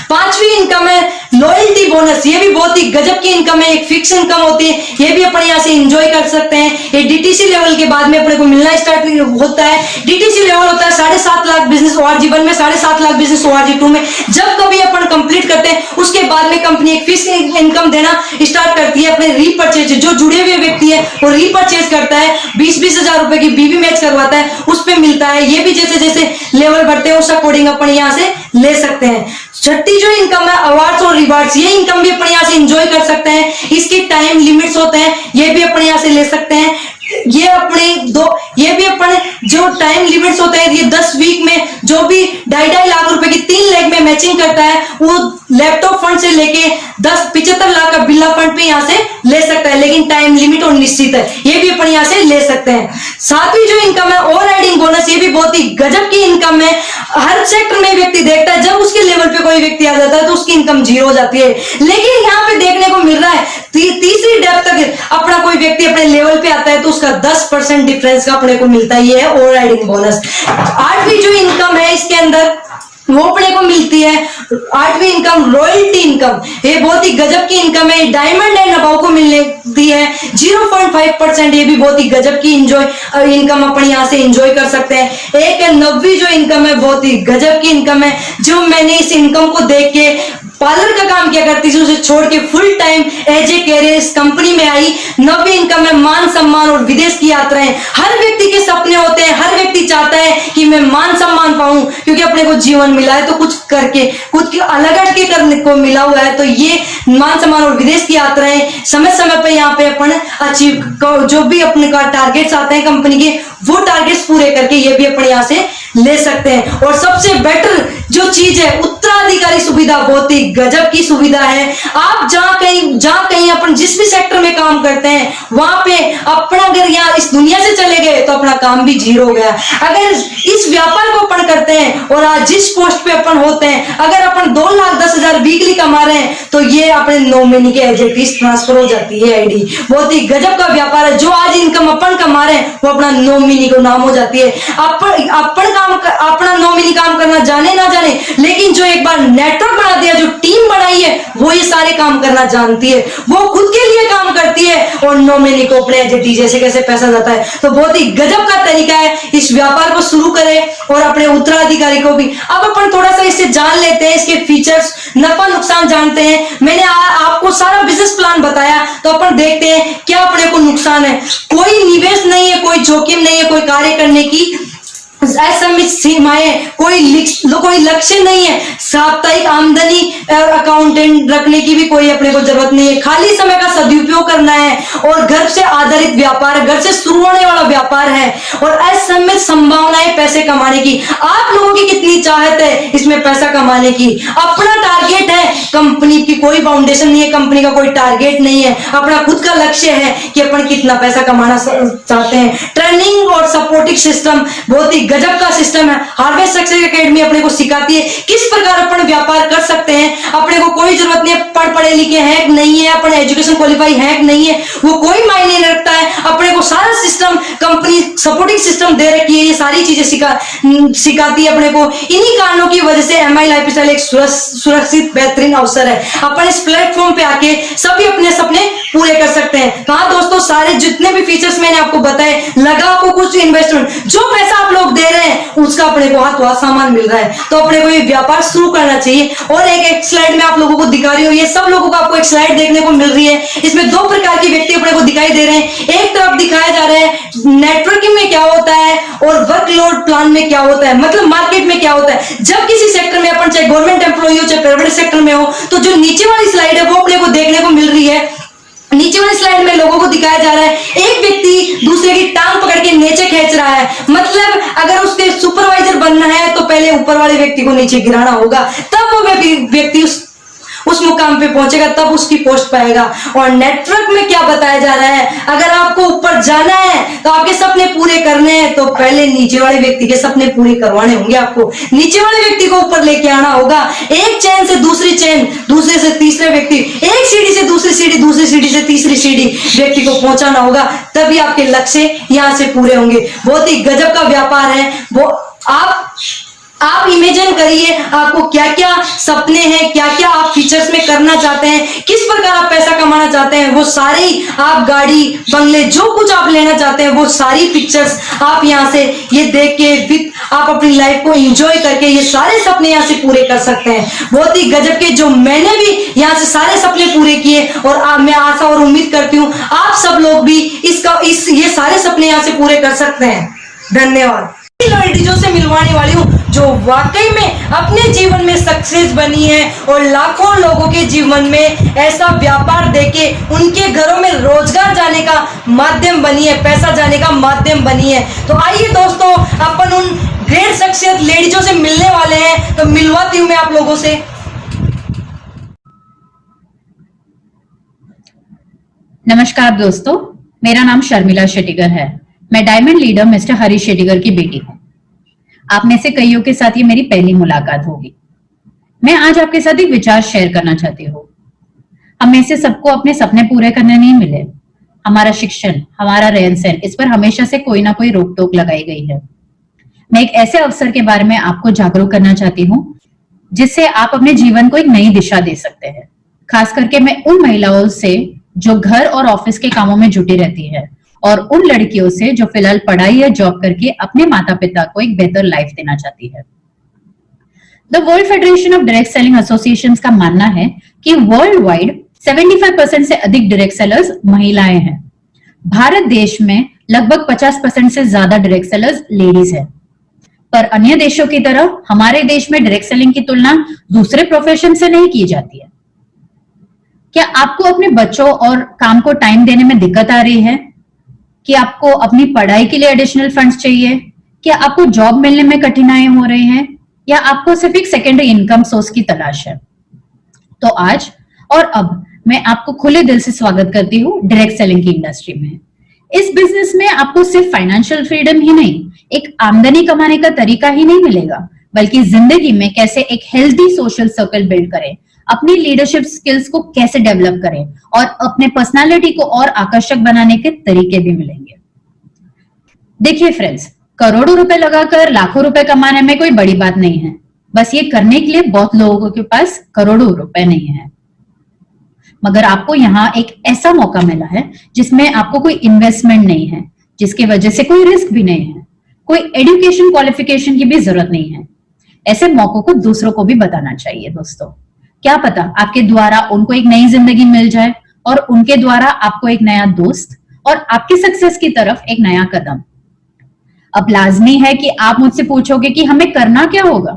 पांचवी इनकम है लॉयल्टी बोनस। ये भी बहुत ही गजब की इनकम है, एक फिक्स इनकम होती है, ये भी अपन यहाँ से एंजॉय कर सकते हैं। ये डीटीसी लेवल के बाद में अपने को मिलना स्टार्ट होता है। डीटीसी लेवल होता है 7.5 लाख बिजनेस ORG1 में, 7.5 लाख बिजनेस ORG2 में। जब कभी अपन कंप्लीट करते हैं उसके बाद में कंपनी एक फिक्स इनकम देना स्टार्ट करती है। अपने रीपरचेज जो जुड़े हुए व्यक्ति है वो रीपरचेज करता है, 20-20 हजार रुपए की बीबी मैच करवाता है, उस पर मिलता है। ये भी जैसे जैसे लेवल बढ़ते हैं उस अकॉर्डिंग अपन यहाँ से ले सकते हैं। छठी जो इनकम है अवार्ड्स और रिवार्ड्स। ये इनकम भी अपन यहाँ से एंजॉय कर सकते हैं। इसके टाइम लिमिट्स होते हैं, ये भी अपन यहाँ से ले सकते हैं। ये भी अपन जो टाइम लिमिट्स होते हैं, ये 10 वीक में जो भी 2.5 लाख रुपए की 3 लाख में मैचिंग करता है वो लैपटॉप फंड से लेके 75 लाख का बिरला फंड पे यहाँ से ले सकता है, लेकिन टाइम लिमिट और निश्चित है। ये भी अपन यहाँ से ले सकते हैं। सातवीं जो इनकम है ओवर राइडिंग बोनस। ये भी बहुत ही गजब की इनकम है। हर सेक्टर में व्यक्ति देखता है जब उसके लेवल पे कोई व्यक्ति आ जाता है तो उसकी इनकम 0 हो जाती है, लेकिन यहाँ पे देखने को मिल रहा है तीसरी डेप्थ तक अपना कोई व्यक्ति अपने लेवल पे आता है तो उसका 10% डिफरेंस का अपने को मिलता है। ये है ओवर राइडिंग बोनस। आठवीं जो इनकम है इसके अंदर वो अपने को मिलती है 8वीं इनकम रॉयल्टी इनकम। ये बहुत ही गजब की इनकम है, डायमंड एंड अबाव को मिलती है 0.5%। ये भी बहुत ही गजब की इनकम अपन यहाँ से एंजॉय कर सकते हैं। एक है 9वीं जो इनकम है, बहुत ही गजब की इनकम है, जो मैंने इस इनकम को देख के पार्लर का काम किया करती थी, उसे छोड़ के full time as a career इस कंपनी में आई। नवी इनकम है, मान सम्मान और विदेश की यात्राएं। हर व्यक्ति के सपने होते हैं, हर व्यक्ति चाहता है कि मैं मान सम्मान पाऊं, क्योंकि अपने को जीवन मिला है तो कुछ करके कुछ अलग हटके करने को मिला हुआ है। तो ये मान सम्मान और विदेश की यात्राएं समय समय पर यहाँ पे अपन अचीव, जो भी अपने का टारगेट्स आते हैं कंपनी के, वो टारगेट्स पूरे करके ये भी अपन यहाँ से ले सकते हैं। और सबसे बेटर जो चीज है, उत्तराधिकारी सुविधा, बहुत ही गजब की सुविधा है। आप जहां कहीं अपन जिस भी सेक्टर में काम करते हैं, वहां पे अपना अगर यहाँ इस दुनिया से चले गए तो अपना काम भी जीरो हो गया। अगर इस व्यापार को अपन करते हैं और आज जिस पोस्ट पे अपन होते हैं, अगर अपन 2,10,000 वीकली कमा रहे हैं, तो ये अपने नॉमिनी के एजेंट ट्रांसफर हो जाती है आईडी। बहुत ही गजब का व्यापार है। जो आज इनकम अपन कमा रहे हैं वो अपना नॉमिनी को नाम हो जाती है। अपना नॉमिनी काम करना जाने ना जाने, लेकिन जो एक बार नेटवर्क बना दिया, जो टीम बनाई है, वो ये सारे काम करना जानती है, वो खुद के लिए काम करती है और नॉमिनी को अपने एजेंट जैसे कैसे पैसा जाता है। तो बहुत ही गजब का तरीका है, इस व्यापार को शुरू करें और अपने उत्तराधिकारी को भी। अब अपन थोड़ा सा इससे जान लेते हैं, इसके फीचर्स, नफा नुकसान जानते हैं। मैंने आपको सारा बिजनेस प्लान बताया, तो अपन देखते हैं क्या अपने को नुकसान है। कोई निवेश नहीं है, कोई जोखिम नहीं है, कोई कार्य करने की असमित सीमाएं, कोई लक्ष्य नहीं है। साप्ताहिक आमदनी अकाउंटेंट रखने की भी कोई अपने को जरूरत नहीं है। खाली समय का सदुपयोग करना है और घर से आधारित व्यापार, घर से शुरू होने वाला व्यापार है और असीमित संभावनाएं पैसे कमाने की। आप लोगों की कितनी चाहत है इसमें पैसा कमाने की। अपना टारगेट है, कंपनी की कोई फाउंडेशन नहीं है, कंपनी का कोई टारगेट नहीं है। अपना खुद का लक्ष्य है कि अपन कितना पैसा कमाना चाहते हैं। ट्रेनिंग और सपोर्टिंग सिस्टम बहुत ही गजब का सिस्टम है। हार्वेस्ट सक्सेस एकेडमी अपने को सिखाती है किस प्रकार अपन व्यापार कर सकते हैं। अपने को कोई जरूरत नहीं है पढ़े लिखे हैं नहीं है, अपने एजुकेशन क्वालिफाई है नहीं है, वो कोई मायने नहीं रखता है। अपने को सारा सिस्टम कंपनी सपोर्टिंग सिस्टम दे रखी है, ये सारी चीजें सिखाती है अपने को। इन्हीं कारणों की वजह से एमआई लाइफस्टाइल एक सुरक्षित बेहतरीन अवसर है। अपन इस प्लेटफॉर्म पे आके सभी अपने सपने पूरे कर सकते हैं। कहा दोस्तों, सारे जितने भी फीचर्स मैंने आपको बताए, लगा आपको कुछ इन्वेस्टमेंट, जो पैसा आप लोग दे रहे हैं उसका अपने को हाथ सामान मिल रहा है, तो अपने को ये व्यापार शुरू करना चाहिए। और एक स्लाइड में आप लोगों को दिखा रही हूँ, ये सब लोगों को आपको एक स्लाइड देखने को मिल रही है। इसमें दो प्रकार के व्यक्ति अपने को दिखाई दे रहे हैं। एक तरफ दिखाया जा रहा है नेटवर्किंग में क्या होता है और वर्कलोड प्लान में क्या होता है, मतलब मार्केट में क्या होता है। जब किसी सेक्टर में अपन, चाहे गवर्नमेंट एम्प्लॉय हो चाहे प्राइवेट सेक्टर में हो, तो जो नीचे वाली स्लाइड है वो अपने को देखने को मिल रही है। नीचे वाली स्लाइड में लोगों को दिखाया जा रहा है, एक व्यक्ति दूसरे की टांग पकड़ के नीचे खींच रहा है। मतलब अगर उसके सुपरवाइजर बनना है तो पहले ऊपर वाले व्यक्ति को नीचे गिराना होगा, तब वो व्यक्ति उस मुकाम पे पहुंचेगा, तब उसकी पोस्ट पाएगा। और नेटवर्क में क्या बताया जा रहा है, अगर आपको ऊपर जाना है तो आपके सपने पूरे करने हैं तो पहले नीचे वाले व्यक्ति के सपने पूरे करवाने होंगे। आपको नीचे वाले व्यक्ति को ऊपर लेके आना होगा। एक चैन से दूसरी चैन, दूसरे से तीसरे व्यक्ति, एक सीढ़ी से दूसरी सीढ़ी, दूसरी सीढ़ी से तीसरी सीढ़ी व्यक्ति को पहुंचाना होगा, तभी आपके लक्ष्य यहां से पूरे होंगे। बहुत ही गजब का व्यापार है वो। आप इमेजिन करिए आपको क्या क्या सपने हैं, क्या क्या आप फीचर्स में करना चाहते हैं, किस प्रकार आप पैसा कमाना चाहते हैं, वो सारी आप गाड़ी बंगले जो कुछ आप लेना चाहते हैं, वो सारी पिक्चर्स आप यहाँ से ये देख के आप अपनी लाइफ को एंजॉय करके ये सारे सपने यहाँ से पूरे कर सकते हैं। बहुत ही गजब के, जो मैंने भी यहाँ से सारे सपने पूरे किए और मैं आशा और उम्मीद करती हूँ आप सब लोग भी ये सारे सपने यहाँ से पूरे कर सकते हैं। धन्यवाद। लड़कियों से मिलवाने वाली हूँ जो वाकई में अपने जीवन में सक्सेस बनी है और लाखों लोगों के जीवन में ऐसा व्यापार देके उनके घरों में रोजगार जाने का माध्यम बनी है, पैसा जाने का माध्यम बनी है। तो आइए दोस्तों, अपन उन ग्रेट सक्सेस लेडीजों से मिलने वाले हैं, तो मिलवाती हूँ मैं आप लोगों से। नमस्कार दोस्तों, मेरा नाम शर्मिला शेट्टीगर है। मैं diamond leader mister Harish Shettigar की बेटी हूँ। आप में से कईयों के साथ ये मेरी पहली मुलाकात होगी। मैं आज आपके साथ एक विचार शेयर करना चाहती हूँ। हम में से सबको अपने सपने पूरे करने नहीं मिले। हमारा शिक्षण, हमारा रहन सहन, इस पर हमेशा से कोई ना कोई रोक टोक लगाई गई है। मैं एक ऐसे अवसर के बारे में आपको जागरूक करना चाहती हूँ जिससे आप अपने जीवन को एक नई दिशा दे सकते हैं। खास करके मैं उन महिलाओं से जो घर और ऑफिस के कामों में जुटी रहती है और उन लड़कियों से जो फिलहाल पढ़ाई या जॉब करके अपने माता पिता को एक बेहतर लाइफ देना चाहती है। The world federation of direct selling associations का मानना है कि वर्ल्ड वाइड 75% से अधिक डायरेक्ट सेलर्स महिलाएं हैं। भारत देश में लगभग 50% से ज्यादा डायरेक्ट सेलर्स लेडीज है। पर अन्य देशों की तरह हमारे देश में डायरेक्ट सेलिंग की तुलना दूसरे प्रोफेशन से नहीं की जाती है। क्या आपको अपने बच्चों और काम को टाइम देने में दिक्कत आ रही है? कि आपको अपनी पढ़ाई के लिए एडिशनल फंड्स चाहिए? क्या आपको जॉब मिलने में कठिनाई हो रही है? या आपको सिर्फ एक सेकेंडरी इनकम सोर्स की तलाश है? तो आज और अब मैं आपको खुले दिल से स्वागत करती हूँ डायरेक्ट सेलिंग की इंडस्ट्री में। इस बिजनेस में आपको सिर्फ फाइनेंशियल फ्रीडम ही नहीं, एक आमदनी कमाने का तरीका ही नहीं मिलेगा, बल्कि जिंदगी में कैसे एक हेल्दी सोशल सर्कल बिल्ड करें, अपनी लीडरशिप स्किल्स को कैसे डेवलप करें और अपने पर्सनालिटी को और आकर्षक बनाने के तरीके भी मिलेंगे। देखिए फ्रेंड्स, करोड़ों रुपए लगाकर लाखों रुपए कमाने में कोई बड़ी बात नहीं है। बस ये करने के लिए बहुत लोगों के पास करोड़ों रुपए नहीं है। मगर आपको यहाँ एक ऐसा मौका मिला है जिसमें आपको कोई इन्वेस्टमेंट नहीं है, जिसकी वजह से कोई रिस्क भी नहीं है, कोई एजुकेशन क्वालिफिकेशन की भी जरूरत नहीं है। ऐसे मौकों को दूसरों को भी बताना चाहिए दोस्तों। क्या पता आपके द्वारा उनको एक नई जिंदगी मिल जाए और उनके द्वारा आपको एक नया दोस्त और आपकी सक्सेस की तरफ एक नया कदम। अब लाजमी है कि आप मुझसे पूछोगे कि हमें करना क्या होगा।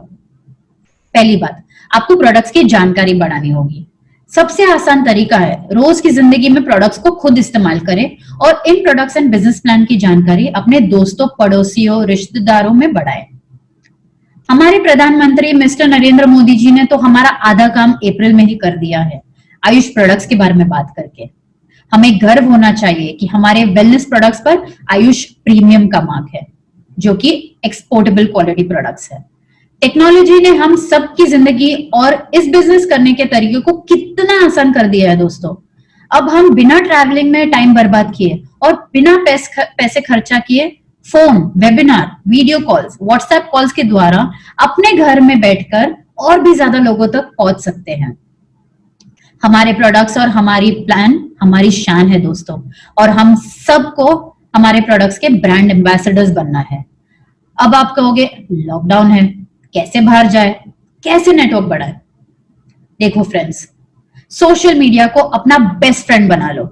पहली बात, आपको प्रोडक्ट्स की जानकारी बढ़ानी होगी। सबसे आसान तरीका है रोज की जिंदगी में प्रोडक्ट्स को खुद इस्तेमाल करें और इन प्रोडक्ट्स एंड बिजनेस प्लान की जानकारी अपने दोस्तों, पड़ोसियों, रिश्तेदारों में बढ़ाएं। हमारे प्रधानमंत्री मिस्टर नरेंद्र मोदी जी ने तो हमारा आधा काम अप्रैल में ही कर दिया है, आयुष प्रोडक्ट्स के बारे में बात करके। हमें गर्व होना चाहिए कि हमारे वेलनेस प्रोडक्ट्स पर आयुष प्रीमियम का मार्क है, जो कि एक्सपोर्टेबल क्वालिटी प्रोडक्ट्स है। टेक्नोलॉजी ने हम सबकी जिंदगी और इस बिजनेस करने के तरीके को कितना आसान कर दिया है दोस्तों। अब हम बिना ट्रैवलिंग में टाइम बर्बाद किए और बिना पैसे खर्चा किए phone, webinar, video calls, WhatsApp calls के द्वारा अपने घर में बैठकर और भी ज्यादा लोगों तक पहुंच सकते हैं। हमारे प्रोडक्ट्स और हमारी प्लान हमारी शान है दोस्तों, और हम सबको हमारे प्रोडक्ट्स के ब्रांड एम्बेसडर्स बनना है। अब आप कहोगे लॉकडाउन है, कैसे बाहर जाए, कैसे नेटवर्क बढ़ाए? देखो फ्रेंड्स, सोशल मीडिया को अपना बेस्ट फ्रेंड बना लो।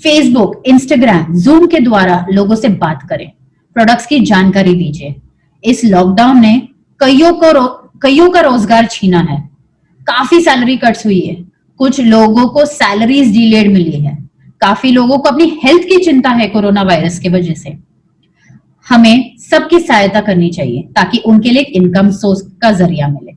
फेसबुक, इंस्टाग्राम, जूम के द्वारा लोगों से बात करें, प्रोडक्ट्स की जानकारी दीजिए। इस लॉकडाउन ने कईयों का रोजगार छीना है, काफी सैलरी कट्स हुई है, कुछ लोगों को सैलरीज डिलेड मिली है, काफी लोगों को अपनी हेल्थ की चिंता है कोरोना वायरस की वजह से। हमें सबकी सहायता करनी चाहिए ताकि उनके लिए इनकम सोर्स का जरिया मिले।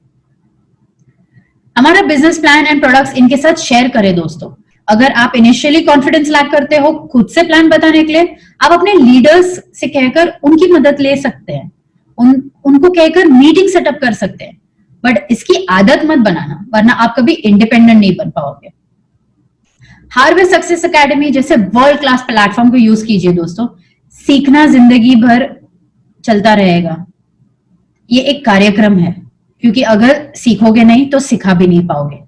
हमारा बिजनेस प्लान एंड प्रोडक्ट्स इनके साथ शेयर करें दोस्तों। अगर आप इनिशियली कॉन्फिडेंस लैक करते हो खुद से प्लान बताने के लिए, आप अपने लीडर्स से कहकर उनकी मदद ले सकते हैं, उनको कहकर मीटिंग सेटअप कर सकते हैं। बट इसकी आदत मत बनाना, वरना आप कभी इंडिपेंडेंट नहीं बन पाओगे। हार्वेस्ट सक्सेस एकेडमी जैसे वर्ल्ड क्लास प्लेटफॉर्म को यूज कीजिए दोस्तों। सीखना जिंदगी भर चलता रहेगा। ये एक कार्यक्रम है, क्योंकि अगर सीखोगे नहीं तो सिखा भी नहीं पाओगे।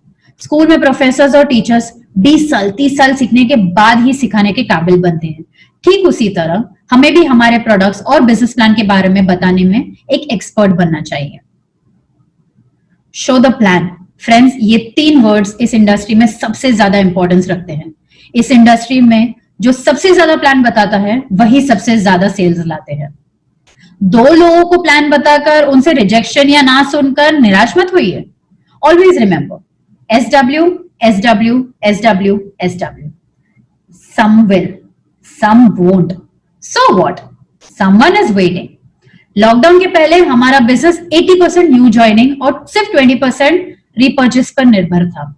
स्कूल में प्रोफेसर्स और टीचर्स 20 साल 30 साल सीखने के बाद ही सिखाने के काबिल बनते हैं। ठीक उसी तरह हमें भी हमारे प्रोडक्ट्स और बिजनेस प्लान के बारे में बताने में एक एक्सपर्ट बनना चाहिए। Show the plan. फ्रेंड्स, ये 3 वर्ड्स इस इंडस्ट्री में सबसे ज्यादा इंपॉर्टेंस रखते हैं। इस इंडस्ट्री में जो सबसे ज्यादा प्लान बताता है वही सबसे ज्यादा सेल्स लाते हैं। 2 लोगों को प्लान बताकर उनसे रिजेक्शन या ना सुनकर निराश मत होइए। Always remember, SW, SW, SW, SW. Some will, some won't. So what? Someone is waiting. Lockdown के पहले हमारा बिजनेस 80% न्यू ज्वाइनिंग और सिर्फ 20% रीपर्चेस पर निर्भर था,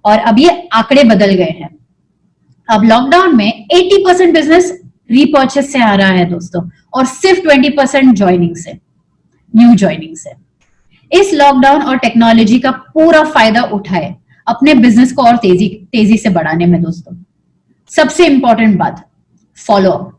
और अब ये आंकड़े बदल गए हैं। अब लॉकडाउन में 80% बिजनेस रीपर्चेस से आ रहा है दोस्तों, और सिर्फ 20% ज्वाइनिंग से, न्यू ज्वाइनिंग से। इस लॉकडाउन और टेक्नोलॉजी का पूरा फायदा उठाए अपने बिजनेस को और तेजी से बढ़ाने में दोस्तों। सबसे इंपॉर्टेंट बात, फॉलो अप।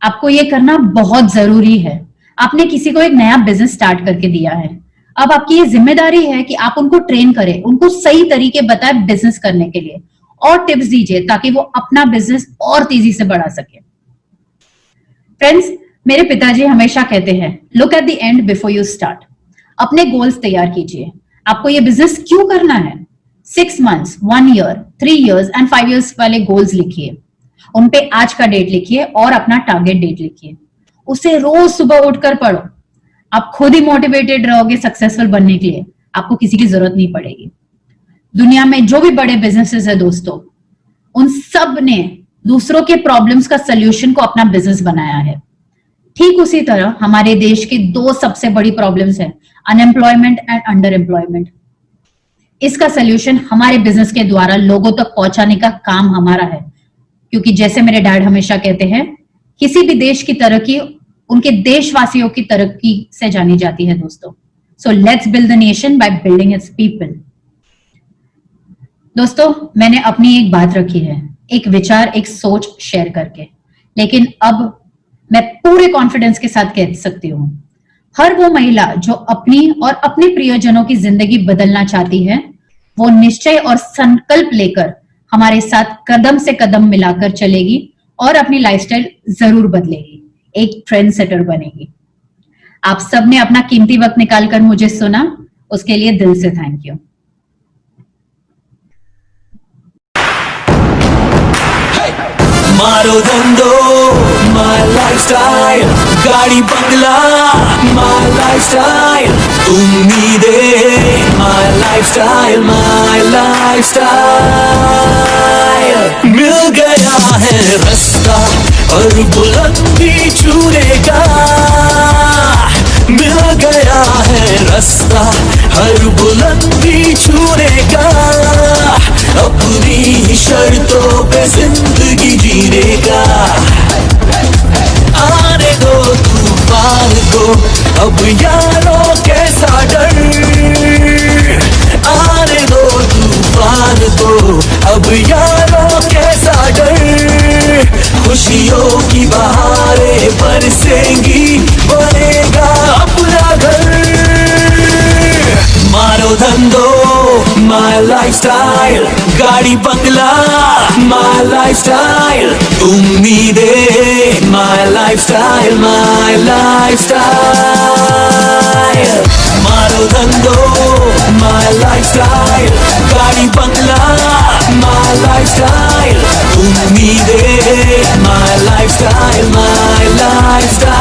आपको ये करना बहुत जरूरी है। आपने किसी को एक नया बिजनेस स्टार्ट करके दिया है, अब आपकी ये जिम्मेदारी है कि आप उनको ट्रेन करें, उनको सही तरीके बताए बिजनेस करने के लिए, और टिप्स दीजिए ताकि वो अपना बिजनेस और तेजी से बढ़ा सके। फ्रेंड्स, मेरे पिताजी हमेशा कहते हैं, look at the end before you start. अपने गोल्स तैयार कीजिए। आपको ये बिजनेस क्यों करना है? 6 months, 1 year, 3 years and 5 years वाले गोल्स लिखिए। उन पे आज का डेट लिखिए और अपना टारगेट डेट लिखिए। उसे रोज सुबह उठकर पढ़ो। आप खुद ही मोटिवेटेड रहोगे सक्सेसफुल बनने के लिए, आपको किसी की जरूरत नहीं पड़ेगी। दुनिया में जो भी बड़े बिजनेसेस है दोस्तों, उन सब ने दूसरों के प्रॉब्लम्स का सलूशन को अपना बिजनेस बनाया है। ठीक उसी तरह हमारे देश की 2 सबसे बड़ी प्रॉब्लम्स हैं, अनएम्प्लॉयमेंट एंड अंडर एम्प्लॉयमेंट। इसका सलूशन हमारे बिजनेस के द्वारा लोगों तक पहुंचाने का काम हमारा है, क्योंकि जैसे मेरे डैड हमेशा कहते हैं, किसी भी देश की तरक्की उनके देशवासियों की तरक्की से जानी जाती है दोस्तों। So let's build the nation by building it's people. दोस्तों, मैंने अपनी एक बात रखी है, एक विचार, एक सोच शेयर करके, लेकिन अब मैं पूरे कॉन्फिडेंस के साथ कह सकती हूँ, हर वो महिला जो अपनी और अपने प्रियजनों की जिंदगी बदलना चाहती है, वो निश्चय और संकल्प लेकर हमारे साथ कदम से कदम मिलाकर चलेगी और अपनी लाइफस्टाइल जरूर बदलेगी, एक ट्रेंड सेटर बनेगी। आप सबने अपना कीमती वक्त निकालकर मुझे सुना, उसके लिए दिल से थैंक यू। मारो धंधो my lifestyle, गाड़ी बंगला my lifestyle, उम्मीदें my lifestyle, my lifestyle। मिल गया है रास्ता और बुलंदी छूने का, मिल गया है रास्ता हर बुलंदी छूने का, अपनी ही शर्तों पे जिंदगी जीने का। आने दो तूफान को अब यारों कैसा डर, आने दो तूफान को अब यारों कैसा डर, खुशियों की बहारें बरसेंगी, बनेगा अपना घर। मारो धंधो my lifestyle, गाड़ी बंगला my lifestyle, उम्मीदें my lifestyle, my lifestyle। मारो धंधो my lifestyle, गाड़ी बंगला my lifestyle, उम्मीदें my lifestyle, my lifestyle।